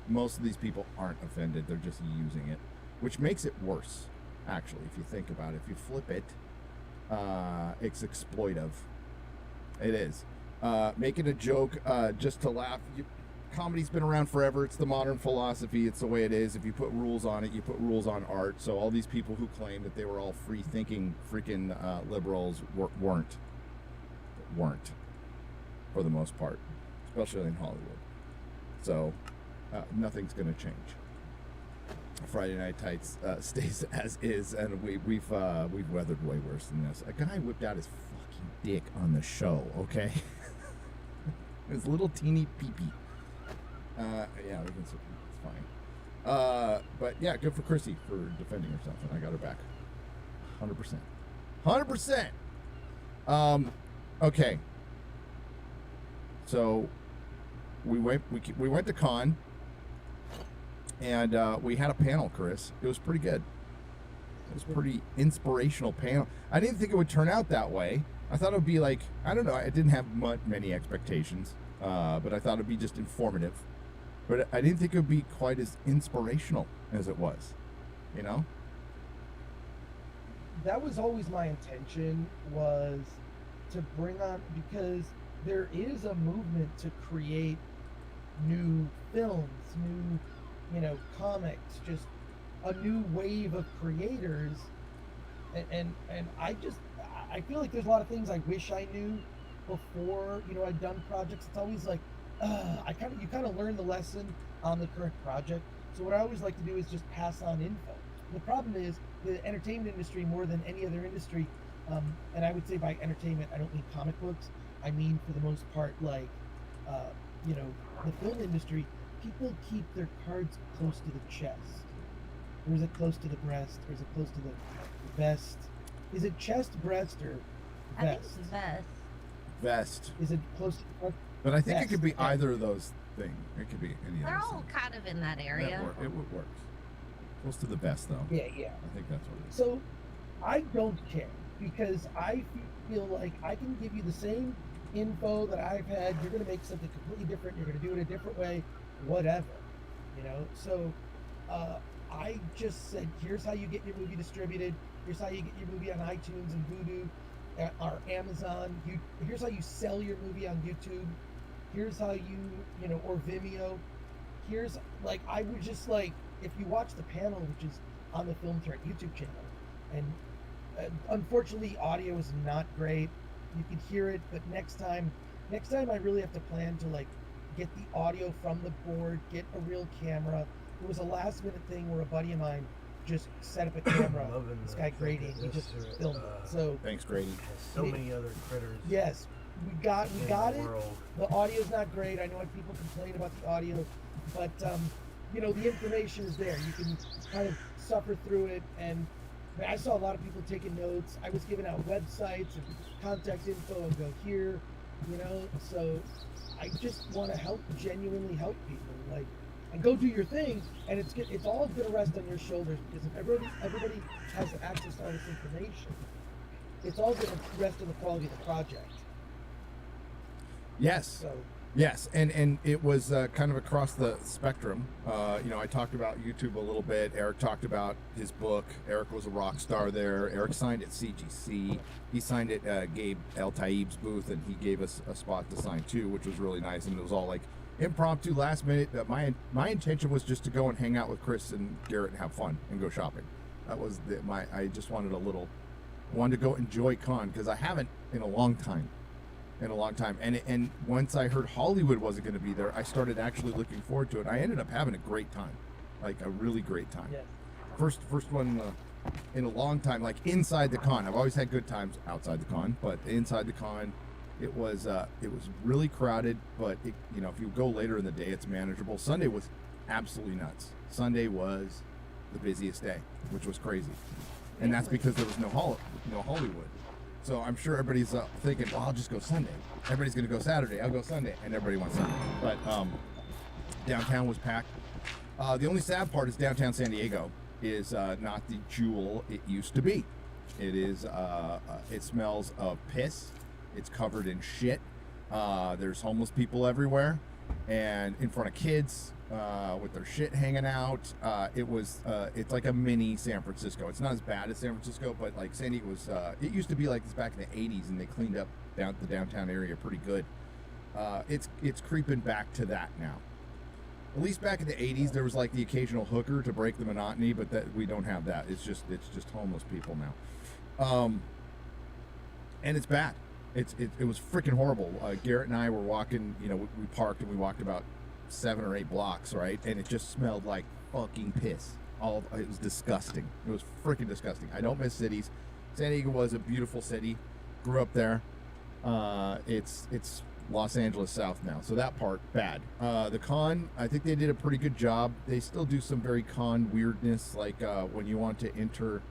D: Most of these people aren't offended. They're just using it, which makes it worse. Actually, if you think about it, if you flip it, it's exploitive. It is. Making a joke just to laugh. Comedy's been around forever. It's the modern philosophy. It's the way it is. If you put rules on it, you put rules on art. So all these people who claim that they were all free-thinking freaking liberals weren't for the most part, especially in Hollywood. So nothing's going to change. Friday Night Tights stays as is, and we've weathered way worse than this. A guy whipped out his fucking dick on the show. Okay, his little teeny peepee. We can see it's fine. But yeah, good for Chrissy for defending herself, and I got her back, 100%. Okay. So we went to con, and we had a panel, Chris. It was pretty good. It was a pretty inspirational panel. I didn't think it would turn out that way. I thought it would be like, I don't know, I didn't have many expectations, but I thought it would be just informative. But I didn't think it would be quite as inspirational as it was,
C: That was always my intention, was to bring on, because there is a movement to create new films, new, comics, just a new wave of creators. And I feel like there's a lot of things I wish I knew before, I'd done projects. It's always like, you kind of learn the lesson on the current project. So what I always like to do is just pass on info. The problem is the entertainment industry, more than any other industry, and I would say by entertainment, I don't mean comic books. I mean, for the most part, like, the film industry, people keep their cards close to the chest. Or is it close to the breast? Or is it close to the vest? Is it chest, breast, or vest?
E: I think it's vest.
D: Vest.
C: Is it close to the
D: But I think it could be either of those things. It could be any of
E: They're
D: those
E: all
D: things.
E: kind of in that area.
D: It works. Close to the best, though.
C: Yeah.
D: I think that's what it is.
C: So I don't care, because I feel like I can give you the same info that I've had. You're going to make something completely different. You're going to do it a different way, whatever, So I just said, here's how you get your movie distributed. Here's how you get your movie on iTunes and Vudu or Amazon. Here's how you sell your movie on YouTube. Here's how you or Vimeo. Here's, like, I would just, like, if you watch the panel, which is on the Film Threat YouTube channel, and unfortunately audio is not great. You can hear it, but next time I really have to plan to, like, get the audio from the board, get a real camera. It was a last minute thing where a buddy of mine just set up a camera. This guy Grady, he just filmed it. So
D: thanks, Grady.
A: So many other critters.
C: Yes, we got it.
A: World.
C: The audio's not great. I know people complain about the audio, but the information is there. You can kind of suffer through it. And I saw a lot of people taking notes. I was giving out websites and contact info and go here, So I just want to genuinely help people, like, and go do your thing. And it's all going to rest on your shoulders, because if everybody has access to all this information, it's all going to rest on the quality of the project.
D: Yes.
C: So.
D: Yes, and it was kind of across the spectrum. I talked about YouTube a little bit. Eric talked about his book. Eric was a rock star there. Eric signed at CGC. He signed at Gabe El Taib's booth, and he gave us a spot to sign too, which was really nice. And it was all like impromptu, last minute. My intention was just to go and hang out with Chris and Garrett and have fun and go shopping. That was I just wanted a little wanted to go enjoy con because I haven't in a long time. And once I heard Hollywood wasn't going to be there, I started actually looking forward to it. I ended up having a great time, like a really great time.
C: Yes.
D: First one in a long time, like inside the con. I've always had good times outside the con, but inside the con, it was really crowded. But it, you know, if you go later in the day, it's manageable. Sunday was absolutely nuts. Sunday was the busiest day, which was crazy, and that's because there was no Hollywood. So I'm sure everybody's thinking, well, I'll just go Sunday. Everybody's going to go Saturday. I'll go Sunday. And everybody went Sunday. But downtown was packed. The only sad part is downtown San Diego is not the jewel it used to be. It is. It smells of piss. It's covered in shit. There's homeless people everywhere. And in front of kids with their shit hanging out. It's like a mini San Francisco. It's not as bad as San Francisco, but like San Diego was, it used to be like this back in the 80s, and they cleaned up the downtown area pretty good. It's creeping back to that now. At least back in the 80s, there was like the occasional hooker to break the monotony, but that we don't have that. It's just homeless people now. And it's bad. It was freaking horrible. Garrett and I were walking, you know, we parked and we walked about 7 or 8 blocks, right? And it just smelled like fucking piss. It was disgusting. It was freaking disgusting. I don't miss cities. San Diego was a beautiful city. Grew up there. It's Los Angeles South now, so that part bad. The con, I think they did a pretty good job. They still do some very con weirdness, like when you want to enter.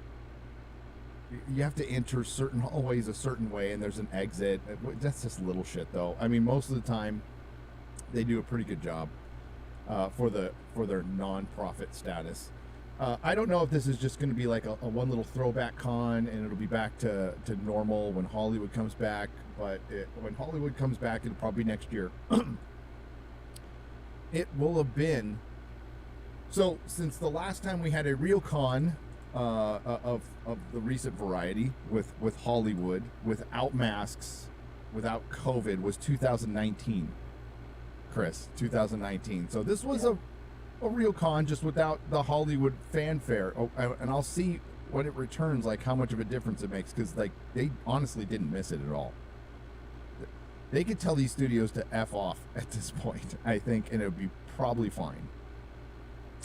D: You have to enter certain hallways a certain way, and there's an exit. That's just little shit, though. I mean, most of the time, they do a pretty good job for their non-profit status. I don't know if this is just going to be like a one little throwback con, and it'll be back to normal when Hollywood comes back. But when Hollywood comes back, it'll probably be next year. It will have been. So since the last time we had a real con. Of the recent variety with Hollywood without masks, without COVID, was 2019. Chris, 2019. So this was a real con, just without the Hollywood fanfare. And I'll see when it returns, like how much of a difference it makes, because like they honestly didn't miss it at all. They could tell these studios to F off at this point, I think, and it would be probably fine.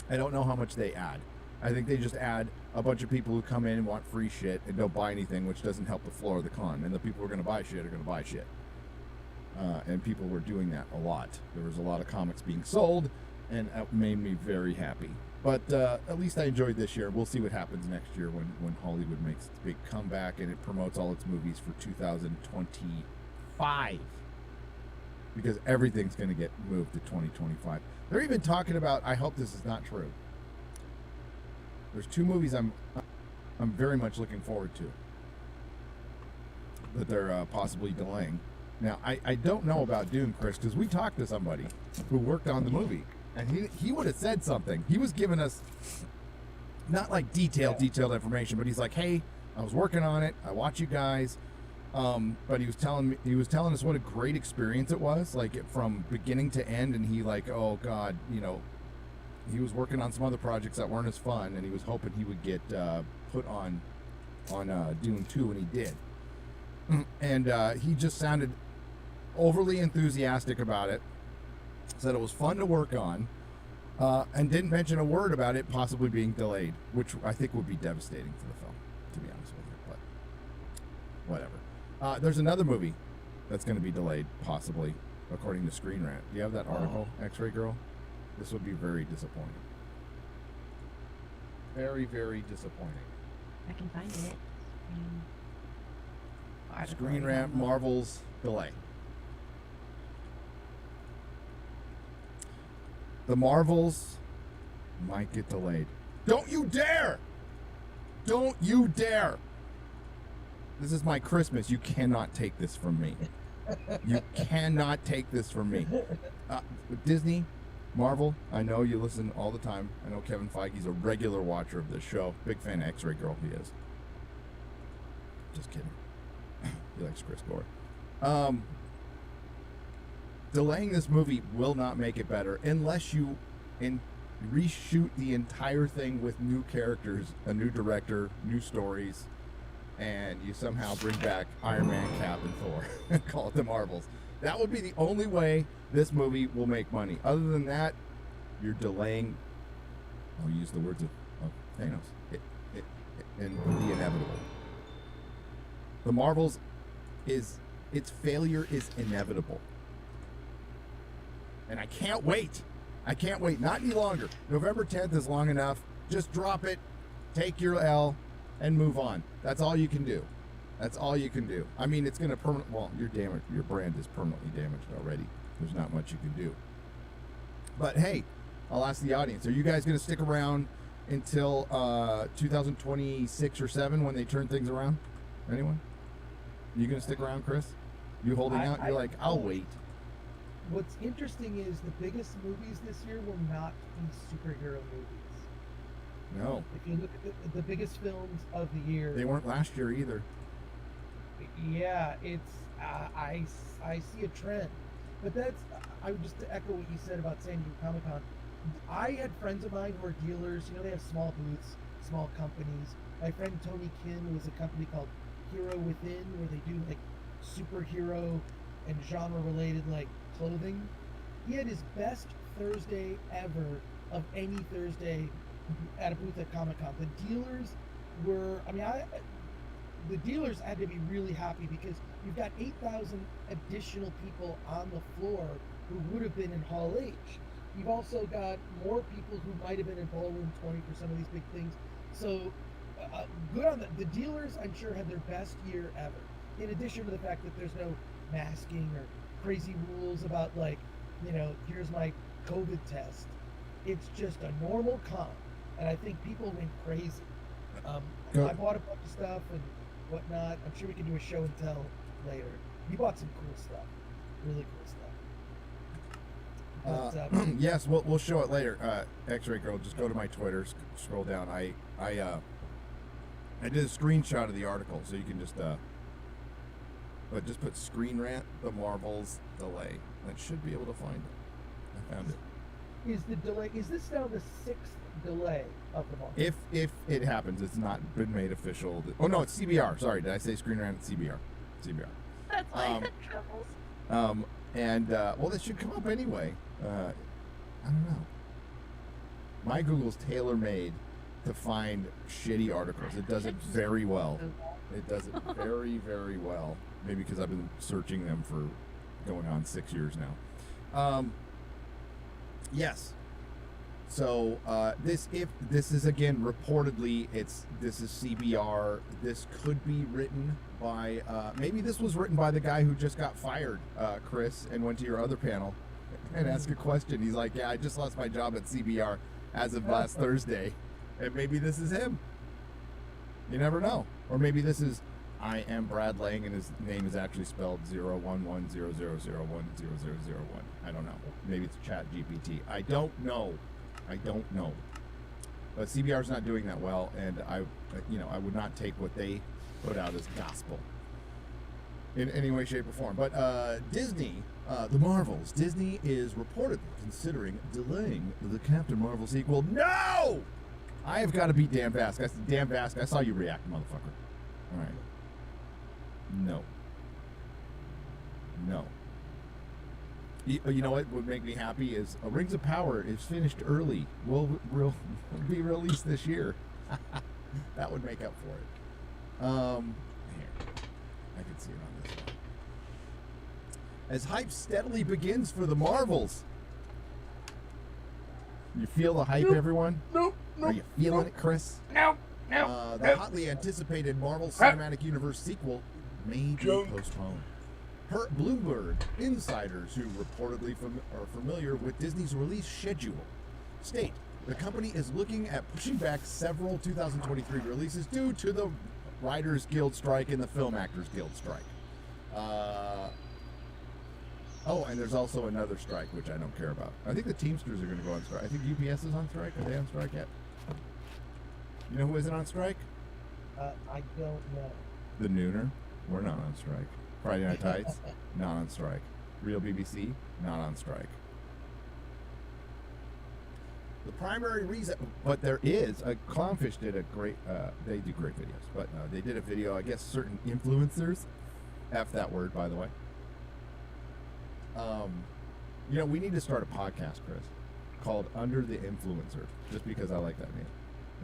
D: I don't know how much they add. I think they just add a bunch of people who come in and want free shit and don't buy anything, which doesn't help the floor of the con. And the people who are going to buy shit are going to buy shit. And people were doing that a lot. There was a lot of comics being sold, and that made me very happy. But at least I enjoyed this year. We'll see what happens next year when Hollywood makes its big comeback and it promotes all its movies for 2025. Because everything's going to get moved to 2025. They're even talking about, I hope this is not true, there's 2 movies I'm very much looking forward to that they're possibly delaying. Now, I don't know about Dune, Chris, because we talked to somebody who worked on the movie, and he would have said something. He was giving us not like detailed information, but he's like, "Hey, I was working on it. I watch you guys." But he was telling us what a great experience it was, like from beginning to end, and he like, oh God, you know. He was working on some other projects that weren't as fun, and he was hoping he would get put on Dune 2, and he did. And he just sounded overly enthusiastic about it, said it was fun to work on, and didn't mention a word about it possibly being delayed, which I think would be devastating for the film, to be honest with you, but whatever. There's another movie that's going to be delayed, possibly, according to Screen Rant. Do you have that article, X-Ray Girl? This would be very disappointing. Very, very disappointing.
E: I can find it.
D: Screen Rant, Marvel's delay. The Marvels might get delayed. Don't you dare! Don't you dare! This is my Christmas. You cannot take this from me. You cannot take this from me. Disney, Marvel, I know you listen all the time. I know Kevin Feige's a regular watcher of this show. Big fan of X-Ray Girl, he is. Just kidding. He likes Chris Gore. Delaying this movie will not make it better unless you reshoot the entire thing with new characters, a new director, new stories. and you somehow bring back Iron Man, Cap, and Thor and call it the Marvels. That would be the only way this movie will make money. Other than that, you're delaying. I'll use the words of Thanos. And the inevitable. The Marvels its failure is inevitable. And I can't wait. I can't wait. Not any longer. November 10th is long enough. Just drop it, take your L, and move on. That's all you can do. That's all you can do. I mean, it's going to permanently... Well, you're damaged. Your brand is permanently damaged already. There's not much you can do. But hey, I'll ask the audience. Are you guys going to stick around until 2026 or 7 when they turn things around? Anyone? You going to stick around, Chris? You holding out? You're like, I'll wait.
C: What's interesting is the biggest movies this year will not be superhero movies.
D: No.
C: If you look at the biggest films of the year,
D: They weren't last year either.
C: yeah, it's I see a trend. But that's I would just to echo what you said about San Diego Comic-Con. I had friends of mine who are dealers. You know, they have small booths, small companies. My friend Tony Kim was a company called Hero Within, where they do like superhero and genre-related like clothing. He had his best Thursday ever of any Thursday at a booth at Comic-Con. The dealers were, the dealers had to be really happy because you've got 8,000 additional people on the floor who would have been in Hall H. You've also got more people who might have been in Ballroom 20 for some of these big things. So good on the dealers, I'm sure, had their best year ever. In addition to the fact that there's no masking or crazy rules about like, you know, here's my COVID test. It's just a normal con. And I think people went crazy. I bought a bunch of stuff and whatnot. I'm sure we can do a show and tell later. You bought some cool stuff. Really cool stuff. But,
D: yes, we'll show it later. X-Ray Girl, just go to my Twitter, scroll down. I did a screenshot of the article, so you can just put Screen Rant, the Marvels delay. That should be able to find it. I found it.
C: Is the delay? Is this now the 6th delay of the Marvels?
D: If it happens, it's not been made official. Oh no, it's CBR. Sorry, did I say Screen Rant? It's CBR. CBR.
E: That's why it troubles.
D: Well, that should come up anyway. I don't know. My Google's tailor-made to find shitty articles. It does it very well. It does it very, very well. Maybe because I've been searching them for going on 6 years now. Yes. So this is again reportedly this is CBR. This could be written by maybe this was written by the guy who just got fired, Chris, and went to your other panel and asked a question. He's like, yeah, I just lost my job at CBR as of last Thursday, and maybe this is him. You never know. Or maybe this is I am Brad Lang and his name is actually spelled 01100010001. I don't know. Maybe it's Chat GPT. I don't know. But CBR's not doing that well, and I would not take what they put out as gospel in any way, shape, or form. But Disney, the Marvels, Disney is reportedly considering delaying the Captain Marvel sequel. No! I have got to beat Dan Vasc. Dan Vasc, I saw you react, motherfucker. All right. No. You know what would make me happy is Rings of Power is finished early. Will be released this year. That would make up for it. Here, I can see it on this one. As hype steadily begins for the Marvels. You feel the hype, everyone?
A: Nope.
D: Are you feeling it, Chris?
A: No.
D: The hotly anticipated Marvel Cinematic Universe sequel may be postponed. Per Bloomberg insiders who reportedly are familiar with Disney's release schedule state the company is looking at pushing back several 2023 releases due to the Writers Guild strike and the Film Actors Guild strike. And there's also another strike, which I don't care about. I think the Teamsters are going to go on strike. I think UPS is on strike. Are they on strike yet? You know who isn't on strike?
C: I don't know.
D: The Nooner. We're not on strike. Friday Night Tights, not on strike. Real BBC, not on strike. The primary reason, but there is Clownfish did a great. They do great videos, but they did a video. I guess certain influencers, f that word, by the way. You know, we need to start a podcast, Chris, called Under the Influencer, just because I like that name,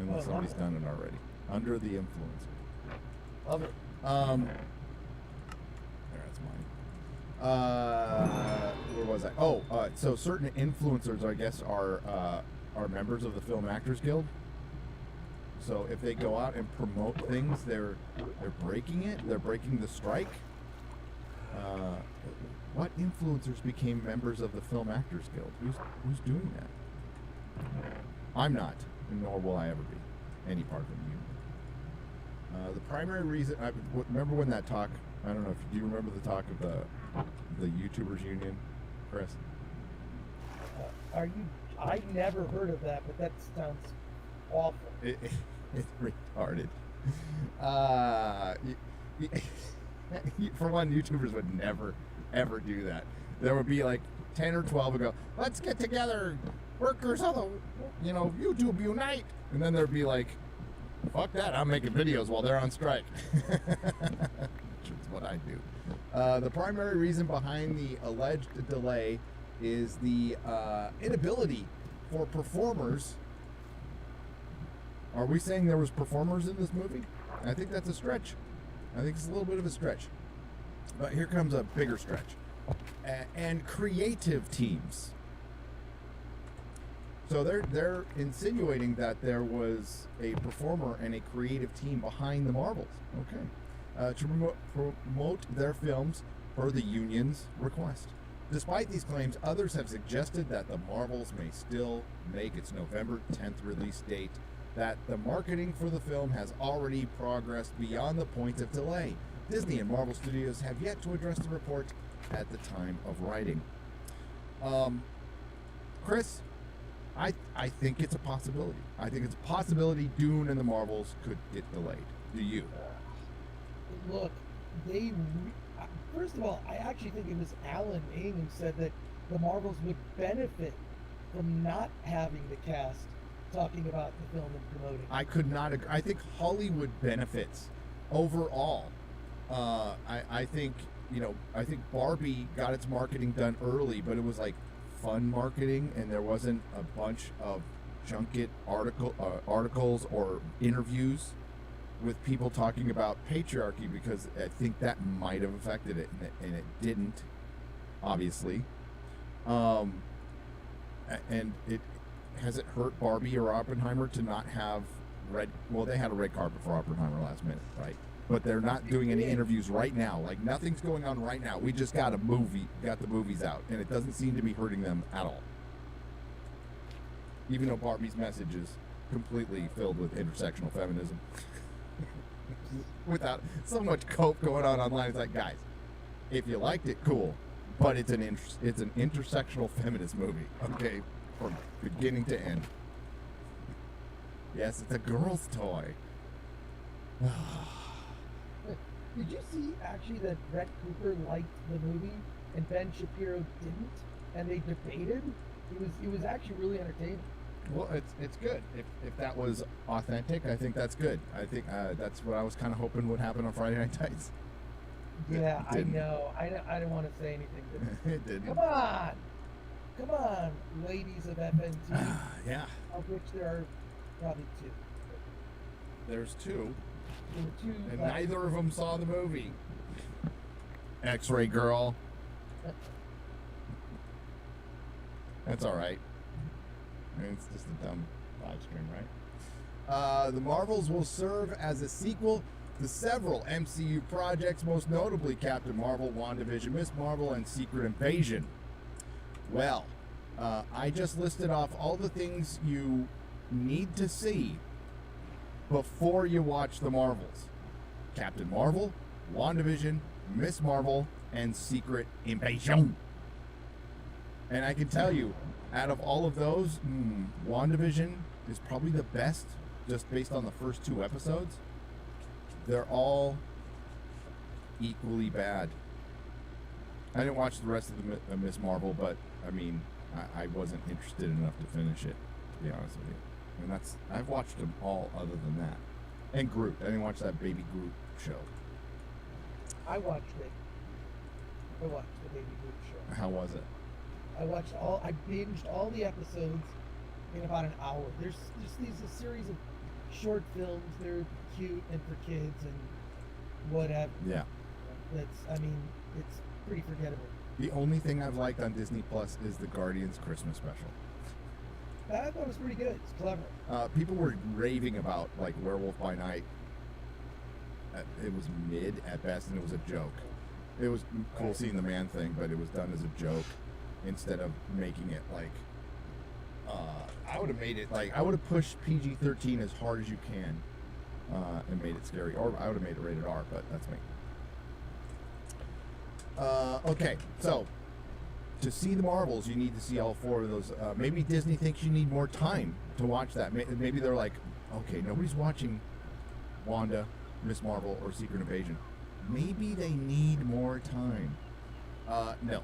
D: unless somebody's done it already. Under the Influencer.
C: Love it.
D: That's mine. Where was I? Oh, so certain influencers, I guess, are members of the Film Actors Guild. So if they go out and promote things, they're breaking it. They're breaking the strike. What influencers became members of the Film Actors Guild? Who's doing that? I'm not, nor will I ever be any part of the union. The primary reason, remember when that talk, I don't know if you remember the talk of the YouTubers union, Chris?
C: I never heard of that, but that sounds awful.
D: It's retarded. For one, YouTubers would never, ever do that. There would be like 10 or 12 would go, let's get together, workers, YouTube unite. And then there'd be like, fuck that, I'm making videos while they're on strike. Which is what I do. The primary reason behind the alleged delay is the inability for performers. Are we saying there was performers in this movie? I think that's a stretch. I think it's a little bit of a stretch. But here comes a bigger stretch. And creative teams. So they're insinuating that there was a performer and a creative team behind the Marvels. Okay. To promote their films per the union's request. Despite these claims, others have suggested that the Marvels may still make its November 10th release date, that the marketing for the film has already progressed beyond the point of delay. Disney and Marvel Studios have yet to address the report at the time of writing. Chris, I think it's a possibility. I think it's a possibility Dune and the Marvels could get delayed. Do you?
C: Look, first of all, I actually think it was Alan Ng who said that the Marvels would benefit from not having the cast talking about the film and promoting.
D: I could not agree. I think Hollywood benefits overall. I think Barbie got its marketing done early, but it was like fun marketing, and there wasn't a bunch of junket articles or interviews with people talking about patriarchy, because I think that might have affected it, and it didn't, obviously. And it has it hurt Barbie or Oppenheimer to not have they had a red carpet for Oppenheimer last minute, right? But they're not doing any interviews right now. Like, nothing's going on right now. We just got the movies out, and it doesn't seem to be hurting them at all. Even though Barbie's message is completely filled with intersectional feminism. Without so much cope going on online, it's like, guys, if you liked it, cool, but it's an intersectional feminist movie, okay, from beginning to end. Yes, it's a girl's toy.
C: Did you see actually that Brett Cooper liked the movie and Ben Shapiro didn't, and they debated? It was actually really entertaining.
D: Well, it's good. If that was authentic, I think that's good. I think that's what I was kind of hoping would happen on Friday Night Tights.
C: Yeah, I know. I didn't want to say anything. But
D: it didn't.
C: Come on, ladies of FNT.
D: Yeah.
C: Of which there are probably two.
D: There's two.
C: There were two.
D: And neither of them saw the movie. X-Ray Girl. That's all right. I mean, it's just a dumb live stream, right? The Marvels will serve as a sequel to several MCU projects, most notably Captain Marvel, WandaVision, Miss Marvel, and Secret Invasion. Well, I just listed off all the things you need to see before you watch the Marvels. Captain Marvel, WandaVision, Miss Marvel, and Secret Invasion. And I can tell you, out of all of those, WandaVision is probably the best, just based on the first 2 episodes. They're all equally bad. I didn't watch the rest of the Miss Marvel, but I mean, I wasn't interested enough to finish it, to to be honest with you. And I've watched them all other than that. And Groot. I didn't watch that Baby Groot show.
C: I watched it. I watched the Baby Groot show.
D: How was it?
C: I binged all the episodes in about an hour. There's a series of short films. They're cute and for kids and whatever.
D: Yeah.
C: It's pretty forgettable.
D: The only thing I've liked on Disney Plus is the Guardians Christmas special.
C: I thought it was pretty good. It's clever.
D: People were raving about like Werewolf by Night. It was mid at best, and it was a joke. It was cool seeing the man thing, but it was done as a joke instead of making it like. I would have made it like I would have pushed PG-13 as hard as you can, and made it scary, or I would have made it rated R. But that's me. Okay, so to see the Marvels, you need to see all 4 of those. Maybe Disney thinks you need more time to watch that. Maybe they're like, okay, nobody's watching Wanda, Miss Marvel, or Secret Invasion. Maybe they need more time. No.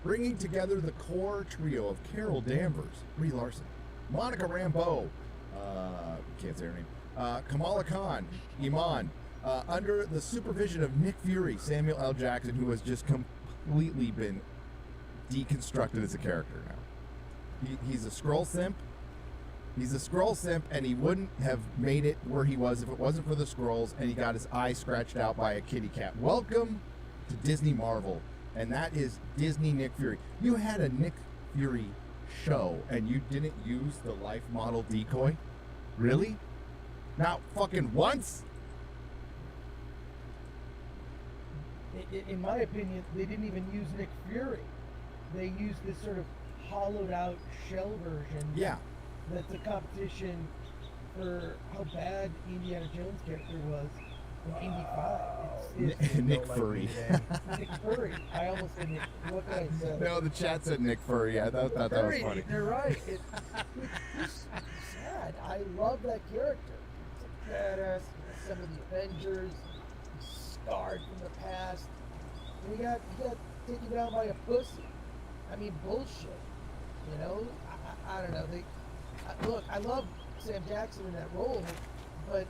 D: Bringing together the core trio of Carol Danvers, Brie Larson, Monica Rambeau, can't say her name, Kamala Khan, Iman, under the supervision of Nick Fury, Samuel L. Jackson, who has just completely been deconstructed as a character now. He's a Skrull simp. He's a Skrull simp, and he wouldn't have made it where he was if it wasn't for the Skrulls, and he got his eye scratched out by a kitty cat. Welcome to Disney Marvel, and that is Disney Nick Fury. You had a Nick Fury show, and you didn't use the life model decoy? Really? Not fucking once?
C: In my opinion, they didn't even use Nick Fury. They used this sort of hollowed out shell version.
D: Yeah.
C: That's a competition for how bad Indiana Jones character was in '85.
D: Nick Fury.
C: Nick Fury. I almost said Nick. What did I say?
D: No, the chat said Nick Fury. I thought that was funny.
C: They're right. It's sad. I love that character. It's a badass. Some of the Avengers. Scarred from the past. And he got taken down by a pussy. I mean, bullshit. You know? I don't know. Look, I love Sam Jackson in that role, but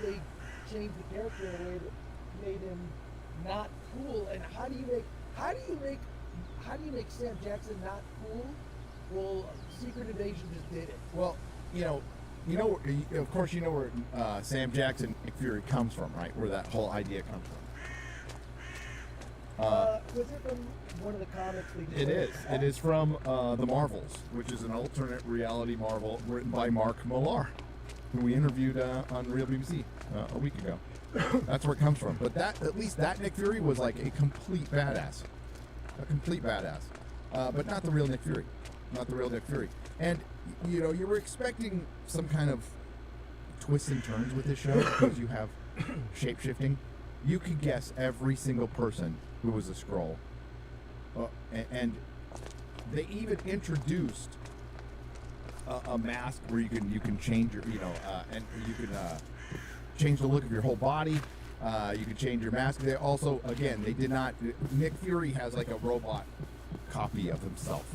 C: they changed the character in a way that made him not cool. And how do you make Sam Jackson not cool? Well, Secret Invasion just did it.
D: Well, of course, you know where Sam Jackson, Nick Fury comes from, right? Where that whole idea comes from.
C: Was it from one of the comics?
D: It is. It is from The Marvels, which is an alternate reality Marvel written by Mark Millar, who we interviewed on Real BBC a week ago. That's where it comes from. But at least that Nick Fury was like a complete badass. But not the real Nick Fury. Not the real Nick Fury. And, you were expecting some kind of twists and turns with this show because you have shape-shifting. You could guess every single person who was a Skrull. And they even introduced a mask where you can change your, and you can change the look of your whole body. You can change your mask. They also, again, they did not. Nick Fury has like a robot copy of himself,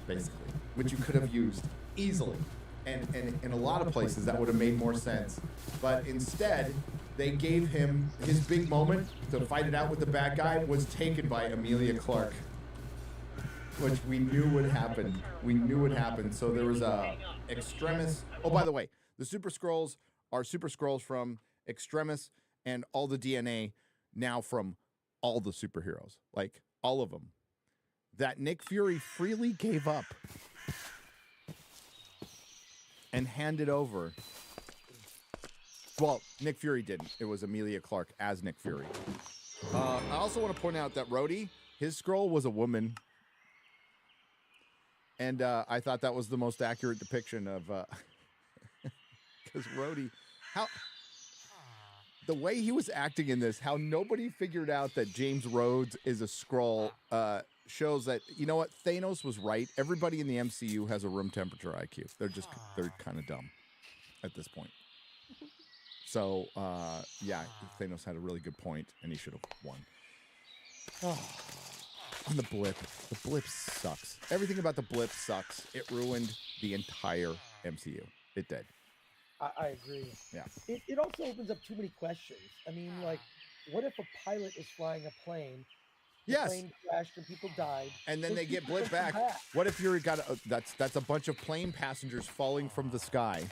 D: basically, which you could have used easily. And in a lot of places that would have made more sense. But instead, they gave him his big moment to fight it out with the bad guy was taken by Emilia Clarke, which we knew would happen. So there was a Extremis. Oh, by the way, the Super Skrulls are Super Skrulls from Extremis and all the DNA now from all the superheroes, like all of them, that Nick Fury freely gave up and handed over. Well, Nick Fury didn't. It was Emilia Clarke as Nick Fury. I also want to point out that Rhodey, his Skrull was a woman. And I thought that was the most accurate depiction of... Because Rhodey... The way he was acting in this, how nobody figured out that James Rhodes is a Skrull, shows that, you know what, Thanos was right. Everybody in the MCU has a room temperature IQ. They're kind of dumb at this point. So, yeah, Thanos had a really good point, and he should have won. On the blip sucks. Everything about the blip sucks. It ruined the entire MCU. It did.
C: I agree.
D: Yeah.
C: It also opens up too many questions. I mean, like, what if a pilot is flying a plane? The
D: Yes.
C: plane crashed and people died.
D: And then
C: Those
D: they get
C: people
D: blipped
C: don't come
D: back. What if you're that's a bunch of plane passengers falling from the sky?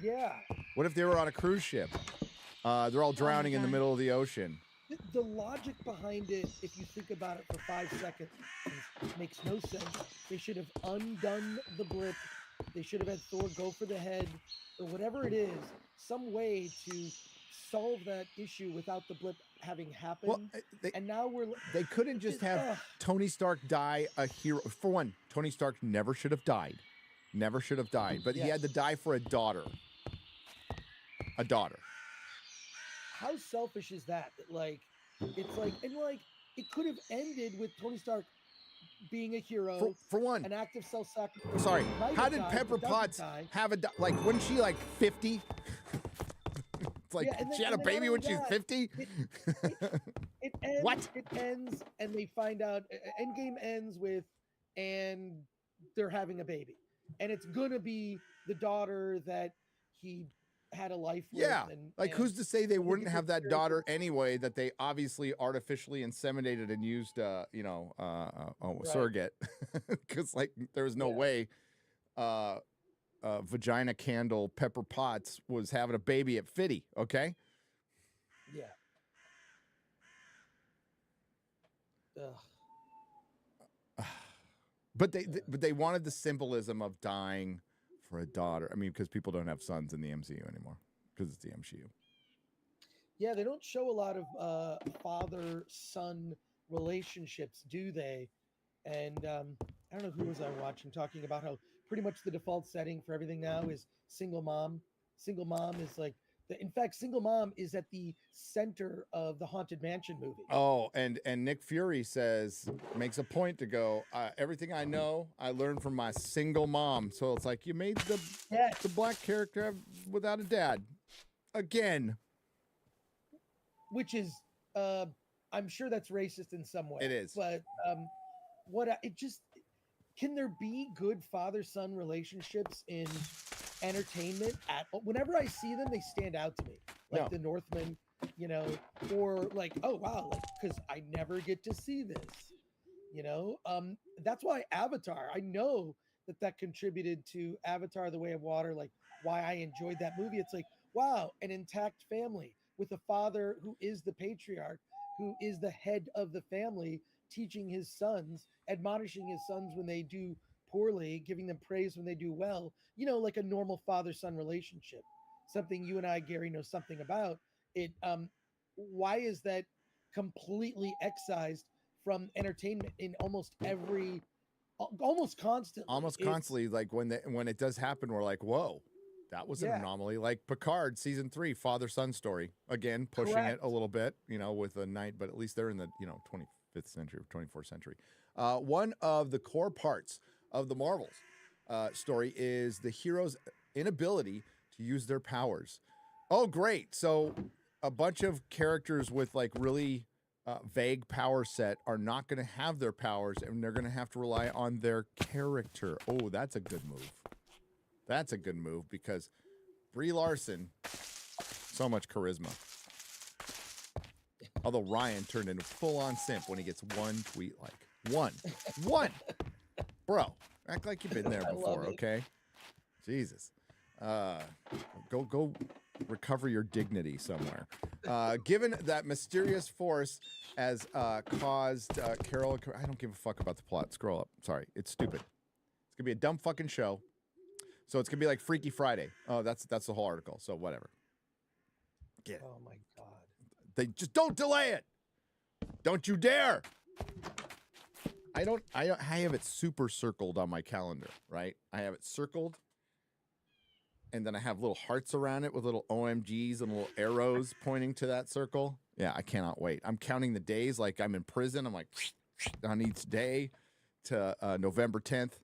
C: Yeah.
D: What if they were on a cruise ship? They're all drowning in the middle of the ocean.
C: The logic behind it, if you think about it for 5 seconds, makes no sense. They should have undone the blip. They should have had Thor go for the head, or whatever it is, some way to solve that issue without the blip having happened.
D: Well,
C: and now
D: they couldn't just have Tony Stark die a hero. For one, Tony Stark never should have died. Never should have died. But he had to die for a daughter. A daughter.
C: How selfish is that? Like, it's like, and like, it could have ended with Tony Stark being a hero.
D: For one,
C: an act of self-sacrifice.
D: Sorry, how did Pepper Potts have like, wasn't she like 50? It's like, she had a baby when she's 50?
C: It ends,
D: what?
C: It ends, and they find out, Endgame ends with, and they're having a baby. And it's gonna be the daughter that he had a life with.
D: Yeah, who's to say they wouldn't have that daughter anyway, that they obviously artificially inseminated and used, surrogate. Because, like, there was no way vagina candle Pepper Potts was having a baby at 50, okay?
C: Yeah. Ugh.
D: But they wanted the symbolism of dying for a daughter. I mean, because people don't have sons in the MCU anymore because it's the MCU.
C: Yeah, they don't show a lot of father-son relationships, do they? And I don't know who was I watching talking about how pretty much the default setting for everything now is single mom. Single mom is like, in fact, single mom is at the center of the Haunted Mansion movie.
D: Oh, and Nick Fury makes a point to go, everything I know, I learned from my single mom. So it's like, you made the black character without a dad. Again.
C: Which is, I'm sure that's racist in some way.
D: It is.
C: But can there be good father-son relationships in entertainment? Whenever I see them, they stand out to me, like the Northman, or like, oh wow, like, because I never get to see this, that's why Avatar, I know that contributed to Avatar: The Way of Water, like why I enjoyed that movie. It's like, wow, an intact family with a father who is the patriarch, who is the head of the family, teaching his sons, admonishing his sons when they do poorly, giving them praise when they do well, like a normal father-son relationship, something you and I, Gary, know something about. Why is that completely excised from entertainment in almost constantly?
D: Like when it does happen, we're like, whoa, that was an anomaly. Like Picard season 3, father-son story, again, pushing it a little bit, with a night, but at least they're in the 25th century or 24th century. One of the core parts of the Marvels story is the hero's inability to use their powers. Oh, great. So a bunch of characters with like really vague power set are not going to have their powers, and they're going to have to rely on their character. Oh, that's a good move. That's a good move because Brie Larson, so much charisma. Although Ryan turned into full-on simp when he gets one tweet like. One. Bro, act like you've been there before, okay? Jesus. Go recover your dignity somewhere. Given that mysterious force has caused Carol... I don't give a fuck about the plot. Scroll up. Sorry. It's stupid. It's going to be a dumb fucking show. So it's going to be like Freaky Friday. Oh, that's the whole article. So whatever. Get it.
C: Oh, my God.
D: They just don't delay it. Don't you dare. I have it super circled on my calendar, right? I have it circled. And then I have little hearts around it with little OMGs and little arrows pointing to that circle. Yeah, I cannot wait. I'm counting the days like I'm in prison. I'm like on each day to November 10th.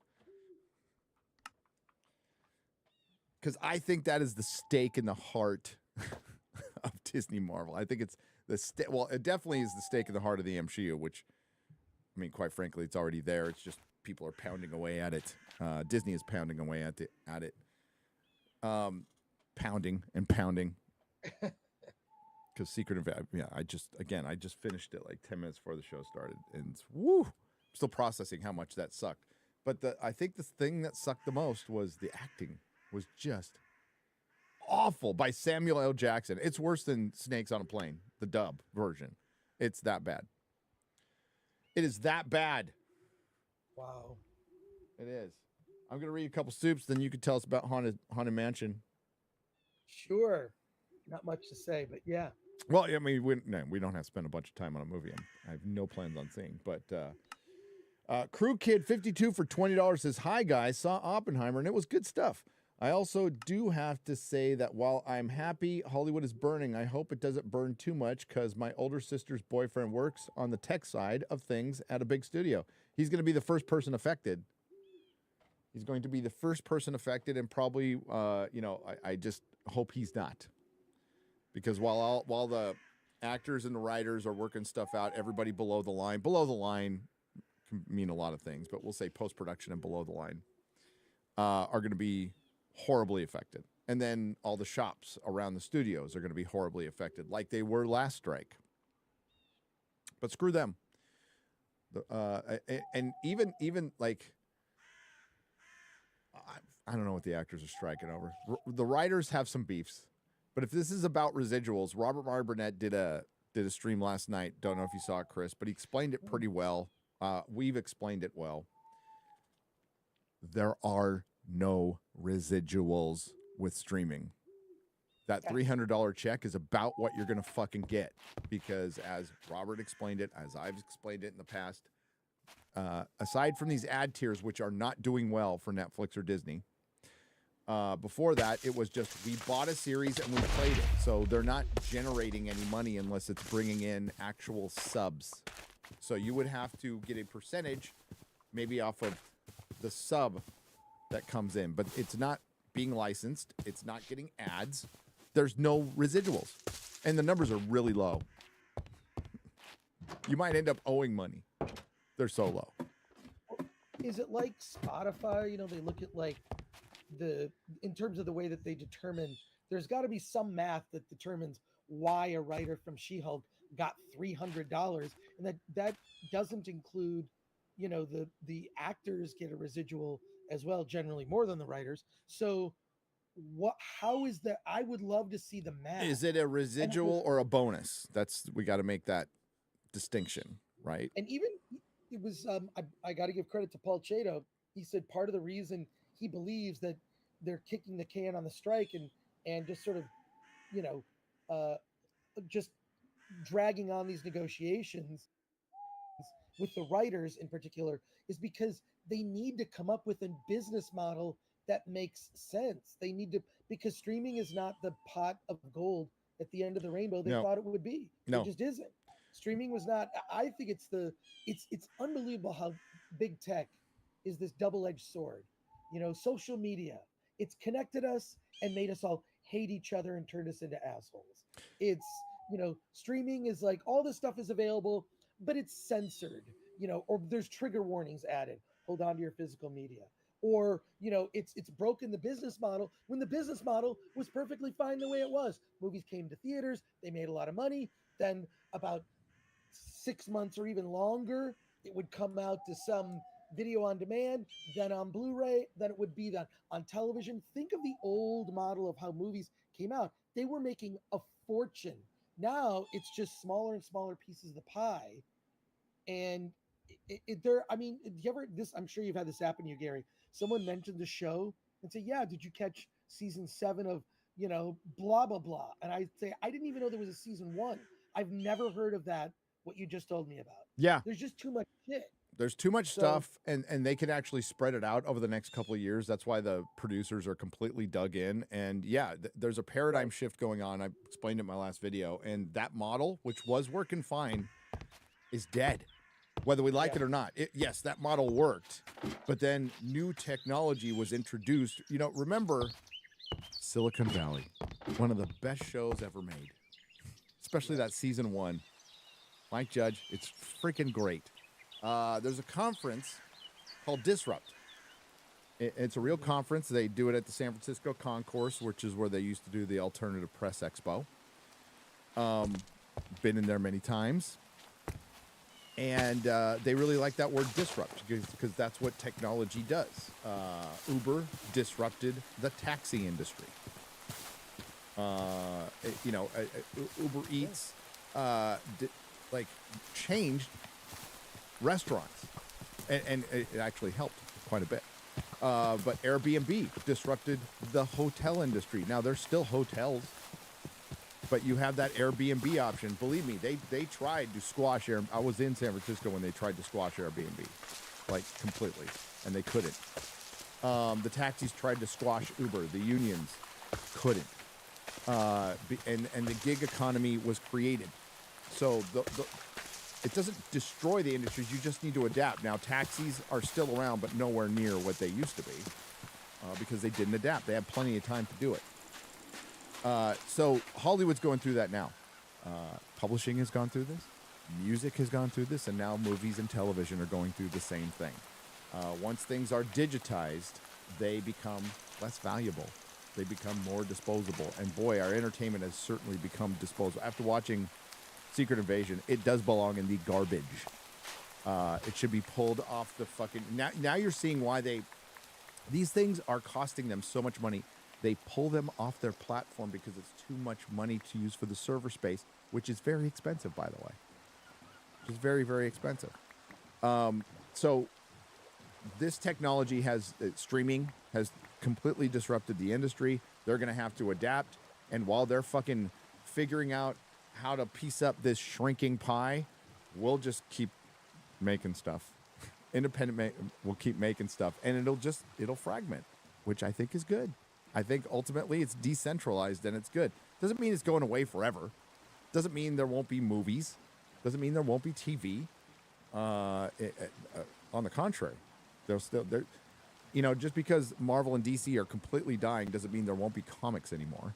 D: Because I think that is the stake in the heart of Disney Marvel. I think it's it definitely is the stake in the heart of the MCU, which I mean, quite frankly, it's already there. It's just people are pounding away at it. Disney is pounding away at it. Pounding and pounding. Because Secret of I just finished it like 10 minutes before the show started, and woo, I'm still processing how much that sucked. But I think the thing that sucked the most was the acting was just awful by Samuel L. Jackson. It's worse than Snakes on a Plane, the dub version. It's that bad. It is that bad.
C: Wow.
D: It is. I'm gonna read a couple soups, then you can tell us about Haunted Mansion.
C: Sure. Not much to say, but yeah.
D: Well, I mean, we don't have to spend a bunch of time on a movie. I have no plans on seeing. But Crew Kid 52 for $20 says, "Hi guys, saw Oppenheimer and it was good stuff. I also do have to say that while I'm happy Hollywood is burning, I hope it doesn't burn too much because my older sister's boyfriend works on the tech side of things at a big studio. He's going to be the first person affected. He's going to be the first person affected, and probably, I just hope he's not." Because while the actors and the writers are working stuff out, everybody below the line can mean a lot of things, but we'll say post-production and below the line are going to be horribly affected. And then all the shops around the studios are going to be horribly affected, like they were last strike. But screw them. And even like, I don't know what the actors are striking over. The writers have some beefs. But if this is about residuals, Robert Meyer Burnett did a stream last night. Don't know if you saw it, Chris, but he explained it pretty well. We've explained it well. There are no residuals with streaming. That $300 check is about what you're going to fucking get, because as Robert explained it, as I've explained it in the past, aside from these ad tiers, which are not doing well for Netflix or Disney, before that, it was just we bought a series and we played it. So they're not generating any money unless it's bringing in actual subs. So you would have to get a percentage maybe off of the sub that comes in. But it's not being licensed. It's not getting ads. There's no residuals. And the numbers are really low. You might end up owing money. They're so low.
C: Is it like Spotify? They look at like in terms of the way that they determine, there's got to be some math that determines why a writer from She-Hulk got $300, and that doesn't include, the actors get a residual as well, generally more than the writers. So how is that? I would love to see the math.
D: Is it a residual or a bonus? We got to make that distinction, right?
C: And even it was, I got to give credit to Paul Chato. He said part of the reason he believes that they're kicking the can on the strike and just sort of, just dragging on these negotiations with the writers in particular is because they need to come up with a business model that makes sense. They need to, because streaming is not the pot of gold at the end of the rainbow they thought it would be.
D: No.
C: It just isn't. Streaming was not. I think it's unbelievable how big tech is this double-edged sword. Social media, it's connected us and made us all hate each other and turned us into assholes. It's, streaming is like all this stuff is available, but it's censored, or there's trigger warnings added. Hold on to your physical media. Or, it's broken the business model when the business model was perfectly fine the way it was. Movies came to theaters, they made a lot of money. Then about 6 months or even longer, it would come out to some video on demand, then on Blu-ray, then it would be that on television. Think of the old model of how movies came out. They were making a fortune. Now it's just smaller and smaller pieces of the pie. And I'm sure you've had this happen to you, Gary. Someone mentioned the show and say, yeah, did you catch season 7 of, blah, blah, blah. And I say, I didn't even know there was a season 1. I've never heard of that, what you just told me about.
D: Yeah.
C: There's just too much shit.
D: There's too much stuff, and they can actually spread it out over the next couple of years. That's why the producers are completely dug in. And yeah, there's a paradigm shift going on. I explained it in my last video. And that model, which was working fine, is dead, whether we like it or not. Yes, that model worked. But then new technology was introduced. Remember Silicon Valley, one of the best shows ever made, especially that season 1. Mike Judge, it's freaking great. there's a conference called Disrupt. It's a real conference. They do it at the San Francisco Concourse, which is where they used to do the Alternative Press Expo. Been in there many times. And they really like that word disrupt because that's what technology does. Uber disrupted the taxi industry. Uber Eats changed restaurants, and it actually helped quite a bit. But Airbnb disrupted the hotel industry. Now there's still hotels, but you have that Airbnb option. Believe me, they tried to squash I was in San Francisco when they tried to squash Airbnb, like completely, and they couldn't. The taxis tried to squash Uber. The unions couldn't. And the gig economy was created. So it doesn't destroy the industries. You just need to adapt. Now, taxis are still around, but nowhere near what they used to be because they didn't adapt. They had plenty of time to do it. So Hollywood's going through that now. Publishing has gone through this. Music has gone through this. And now movies and television are going through the same thing. Once things are digitized, they become less valuable. They become more disposable. And boy, our entertainment has certainly become disposable. After watching Secret Invasion, it does belong in the garbage. It should be pulled off the fucking... Now you're seeing why these things are costing them so much money. They pull them off their platform because it's too much money to use for the server space, which is very expensive, by the way. Which is very, very expensive. So this technology streaming has completely disrupted the industry. They're going to have to adapt. And while they're fucking figuring out how to piece up this shrinking pie, we'll just keep making stuff. We'll keep making stuff. And it'll fragment, which I think is good. I think ultimately it's decentralized and it's good. Doesn't mean it's going away forever. Doesn't mean there won't be movies. Doesn't mean there won't be TV. On the contrary, just because Marvel and DC are completely dying doesn't mean there won't be comics anymore.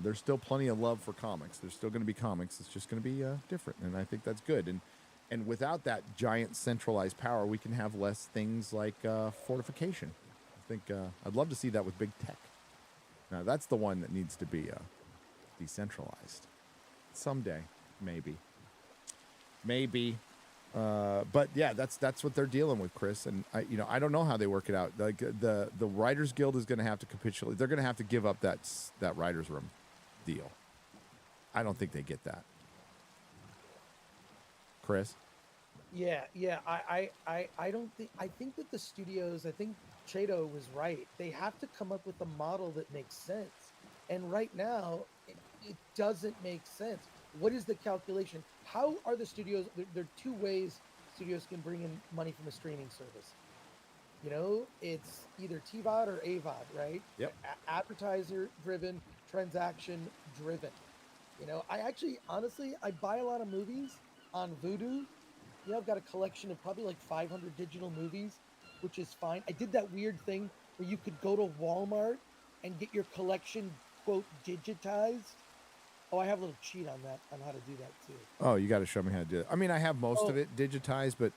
D: There's still plenty of love for comics. There's still going to be comics. It's just going to be different, and I think that's good. And without that giant centralized power, we can have less things like fortification. I think I'd love to see that with big tech. Now, that's the one that needs to be decentralized. Someday, maybe. But yeah, that's what they're dealing with, Chris. And I don't know how they work it out. Like the Writers Guild is going to have to capitulate. They're going to have to give up that writers' room deal. I don't think they get that. Chris?
C: Yeah. I don't think. I think that the studios. I think Chato was right. They have to come up with a model that makes sense. And right now, it doesn't make sense. What is the calculation? How are the studios? There are two ways studios can bring in money from a streaming service. It's either TVOD or AVOD, right?
D: Yep.
C: Advertiser driven, transaction driven. Honestly, I buy a lot of movies on Vudu. I've got a collection of probably like 500 digital movies, which is fine. I did that weird thing where you could go to Walmart and get your collection, quote, digitized. Oh, I have a little cheat on how to do that too.
D: Oh, you got to show me how to do it. I mean, I have most of it digitized, but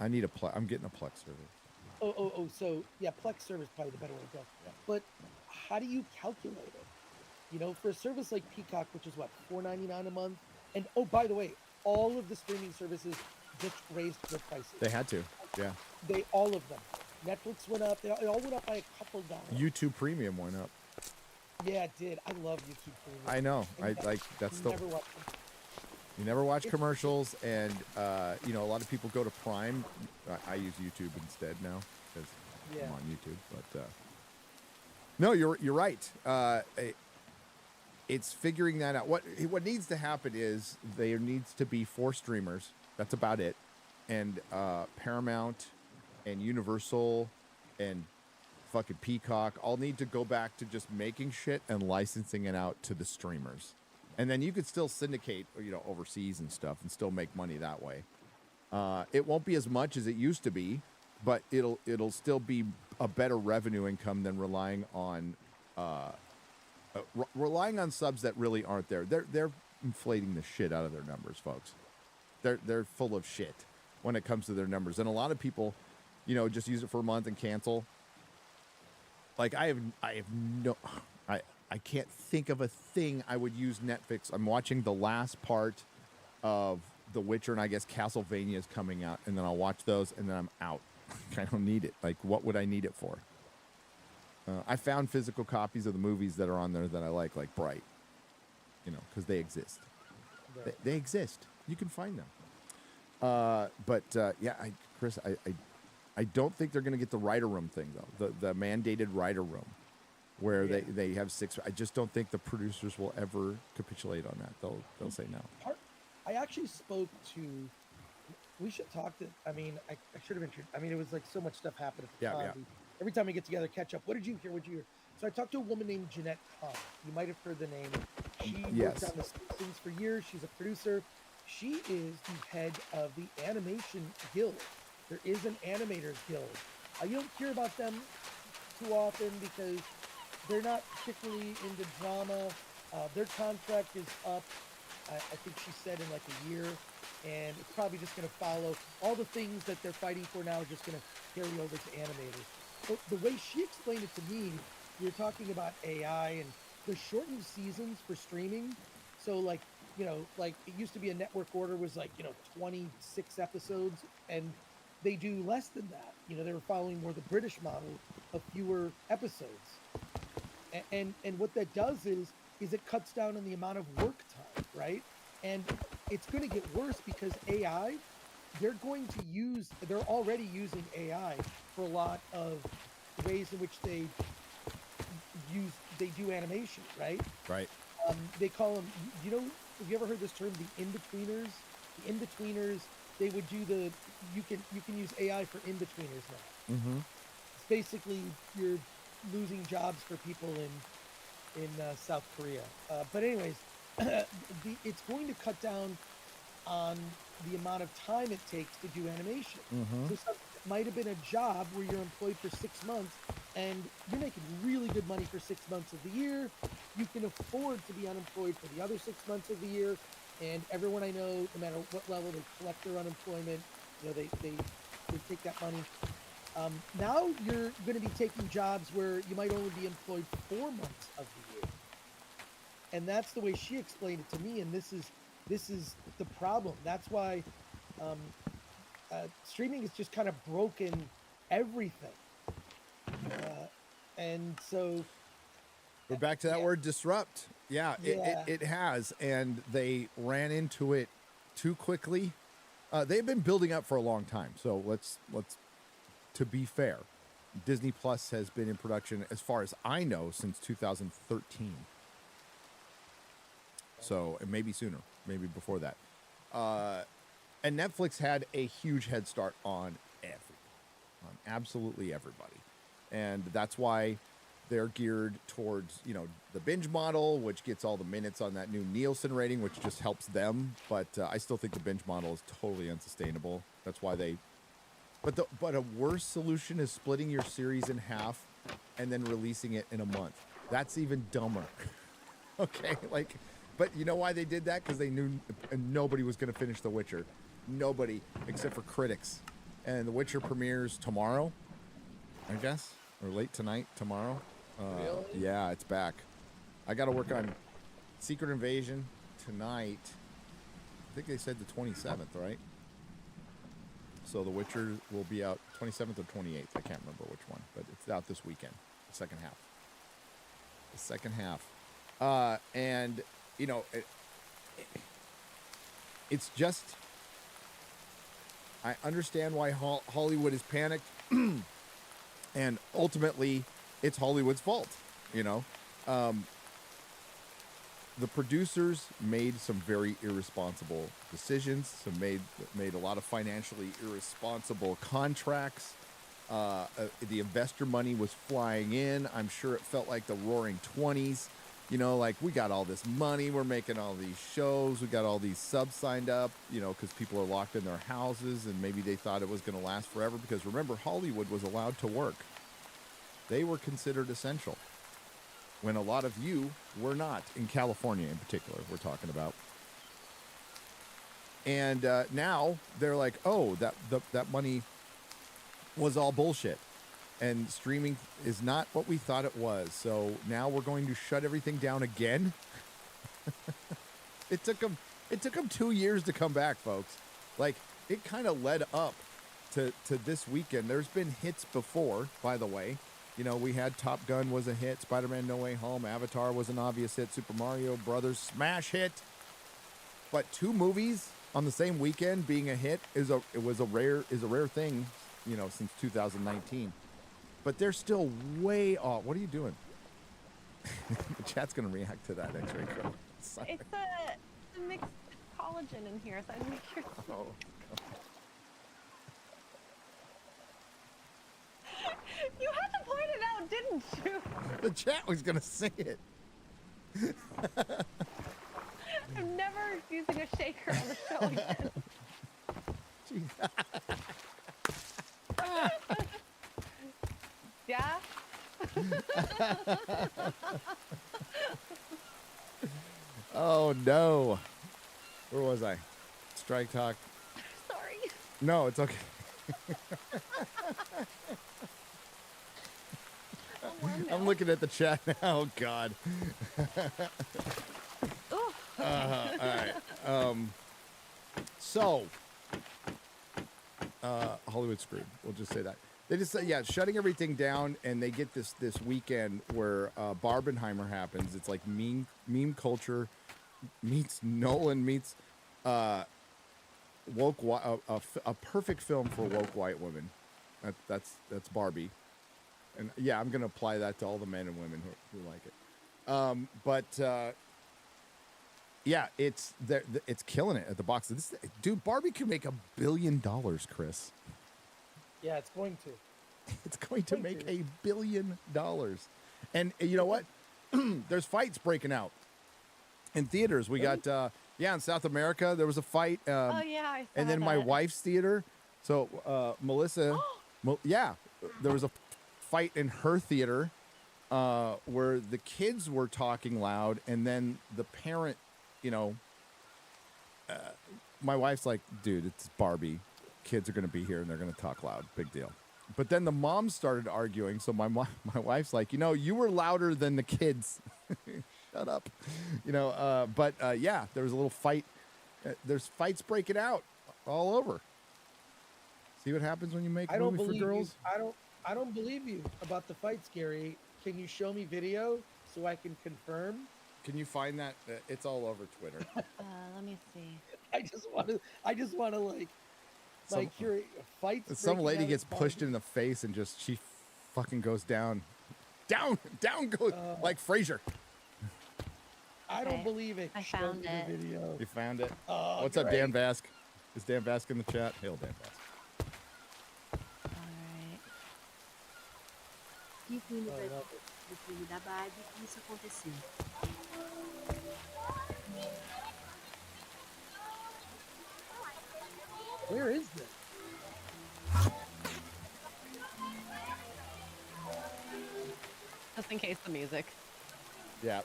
D: I need I'm getting a Plex server.
C: So yeah, Plex server is probably the better way to go. Yeah. But how do you calculate it? For a service like Peacock, which is what, $4.99 a month, and oh, by the way, all of the streaming services just raised their prices.
D: They had to, yeah.
C: All of them. Netflix went up. They all went up by a couple dollars.
D: YouTube Premium went up.
C: Yeah, it did. I love YouTube Premium.
D: I know. You never watch commercials, and a lot of people go to Prime. I use YouTube instead now because I'm on YouTube. But no, you're right. It's figuring that out. What needs to happen is there needs to be 4 streamers. That's about it, and Paramount and Universal and fucking Peacock all need to go back to just making shit and licensing it out to the streamers. And then you could still syndicate, overseas and stuff and still make money that way. It won't be as much as it used to be, but it'll still be a better revenue income than relying on subs that really aren't there. They're inflating the shit out of their numbers, folks. They're full of shit when it comes to their numbers, and a lot of people, just use it for a month and cancel. Like I can't think of a thing I would use Netflix. I'm watching the last part of The Witcher, and I guess Castlevania is coming out, and then I'll watch those, and then I'm out. I don't need it. Like, what would I need it for? I found physical copies of the movies that are on there that I like Bright, because they exist.
C: Right.
D: They exist. You can find them. Chris, I don't think they're going to get the writer room thing, though. The mandated writer room where they have 6. I just don't think the producers will ever capitulate on that. They'll say no.
C: I actually spoke to. We should talk to. I mean, I should have introduced. I mean, it was like so much stuff happened at the time.
D: Yeah.
C: Every time we get together, catch up. What did you hear? What did you hear? So I talked to a woman named Jeanette Kahn. You might have heard the name. She worked on The Simpsons for years. She's a producer. She is the head of the Animation Guild. There is an Animators Guild. You don't hear about them too often because they're not particularly into drama. Their contract is up, I think she said, in like a year. And it's probably just going to follow. All the things that they're fighting for now are just going to carry over to animators. But the way she explained it to me, we were talking about AI and the shortened seasons for streaming. So like it used to be a network order was 26 episodes, and they do less than that. They were following more the British model of fewer episodes. And what that does is it cuts down on the amount of work time, right? And it's going to get worse because AI, they're already using AI for a lot of ways in which they do animation, right?
D: Right.
C: They call them, have you ever heard this term, the in-betweeners? The in-betweeners, they would do you can use AI for in-betweeners now.
D: Mm-hmm.
C: It's basically, you're losing jobs for people in South Korea. But anyways, it's going to cut down on the amount of time it takes to do animation.
D: Mm-hmm.
C: So it might have been a job where you're employed for 6 months and you're making really good money for 6 months of the year. You can afford to be unemployed for the other 6 months of the year. And everyone I know, no matter what level, they collect their unemployment. They take that money. Now you're going to be taking jobs where you might only be employed 4 months of the year. And that's the way she explained it to me. And this is the problem. That's why streaming has just kind of broken everything. And so
D: we're back to that word, disrupt. Yeah. It has. And they ran into it too quickly. They've been building up for a long time. So let's to be fair, Disney Plus has been in production, as far as I know, since 2013. So, and maybe sooner, maybe before that. And Netflix had a huge head start on absolutely everybody. And that's why they're geared towards, the binge model, which gets all the minutes on that new Nielsen rating, which just helps them. But I still think the binge model is totally unsustainable. That's why but a worse solution is splitting your series in half and then releasing it in a month. That's even dumber. Okay, but you know why they did that? Because they knew nobody was going to finish The Witcher. Nobody, except for critics. And The Witcher premieres tomorrow, I guess, or late tonight, tomorrow.
C: Really?
D: Yeah, it's back. I got to work on Secret Invasion tonight. I think they said the 27th, right? So The Witcher will be out 27th or 28th. I can't remember which one, but it's out this weekend, the second half. And, it's just, I understand why Hollywood is panicked, and ultimately it's Hollywood's fault, The producers made some very irresponsible decisions, made a lot of financially irresponsible contracts. The investor money was flying in. I'm sure it felt like the roaring 20s. We got all this money. We're making all these shows. We got all these subs signed up, because people are locked in their houses, and maybe they thought it was going to last forever. Because remember, Hollywood was allowed to work. They were considered essential, when a lot of you were not, in California in particular, we're talking about. And now they're like, oh, that money was all bullshit. And streaming is not what we thought it was. So now we're going to shut everything down again. It took them 2 years to come back, folks. Like, it kind of led up to this weekend. There's been hits before, by the way. You know, we had Top Gun was a hit, Spider-Man No Way Home, Avatar was an obvious hit, Super Mario Brothers smash hit. But 2 movies on the same weekend being a hit is a rare thing, you know, since 2019. But they're still way off. What are you doing? The chat's gonna react to that X-ray code. Sorry.
E: It's a mixed collagen in here, so I make sure.
D: Oh.
E: You had to point it out, didn't you?
D: The chat was gonna say it.
E: I'm never using a shaker on the show again. Yeah?
D: Oh no. Where was I? Strike Talk.
E: Sorry.
D: No, it's okay. I'm looking at the chat now. Oh God.
E: Ooh, okay.
D: All right. So, Hollywood screwed. We'll just say that. They just say, yeah, shutting everything down, and they get this weekend where Barbenheimer happens. It's like meme culture meets Nolan meets woke a perfect film for woke white women. That's Barbie, and yeah, I'm gonna apply that to all the men and women who like it. Yeah, it's killing it at the box. Dude, Barbie could make $1 billion, Chris.
C: Yeah, it's going to.
D: It's going to make $1 billion. And you know what? There's fights breaking out in theaters. We got, in South America, there was a fight.
E: Oh, yeah, I saw
D: and then
E: that.
D: my wife's theater. So, Melissa, there was a fight in her theater where the kids were talking loud, and then the parent, you know, my wife's like, dude, it's Barbie. Kids are going to be here and they're going to talk loud. Big deal. But then the moms started arguing. So my wife's like, you know, you were louder than the kids. Shut up. You know, yeah, there was a little fight. There's fights breaking out all over. See what happens when you make movies for girls?
C: I don't believe you about the fights, Gary. Can you show me video so I can confirm?
D: Can you find that? It's all over Twitter.
E: Let me see.
C: I just want to like hear fights.
D: Some lady gets pushed in the face and she fucking goes down goes like Frasier.
C: I don't believe it.
E: I found it.
C: The video.
D: You found it?
C: Oh,
D: what's up, Dan Vask? Is Dan Vask in the chat? Hail, Dan Vask.
E: Alright.
F: Que filme do filme da Barbie que isso aconteceu.
C: Where is this?
E: Just in case the music.
D: Yeah.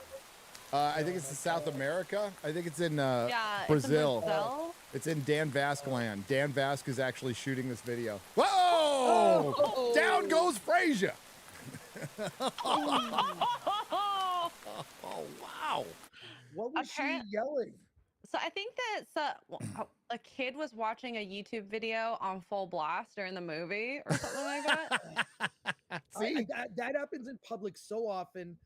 D: I think it's in South America. I think it's in
E: Yeah,
D: Brazil.
E: It's in Brazil.
D: It's in Dan Vask land. Dan Vask is actually shooting this video. Whoa!
C: Oh!
D: Down goes Frasier.
E: Oh,
D: Oh, wow.
C: What was
E: Apparent-
C: she yelling?
E: So I think that a kid was watching a YouTube video on full blast during the movie or something like that.
D: See?
C: That happens in public so often.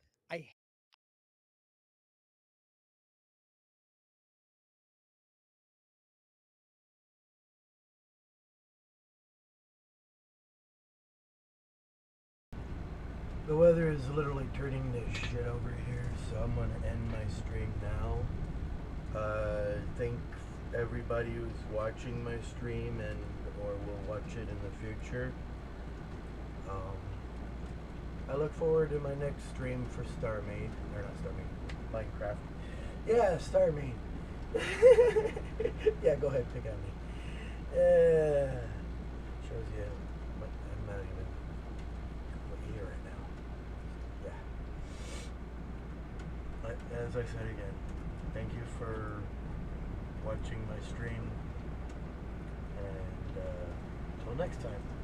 A: The weather is literally turning to shit over here, so I'm going to end my stream now. Thank everybody who's watching my stream or will watch it in the future. I look forward to my next stream for StarMade, or not StarMade, Minecraft. Yeah, StarMade. Yeah, go ahead, pick on me. Shows you, but I'm not even here right now. Yeah. As I said again, thank you for watching my stream. And until next time.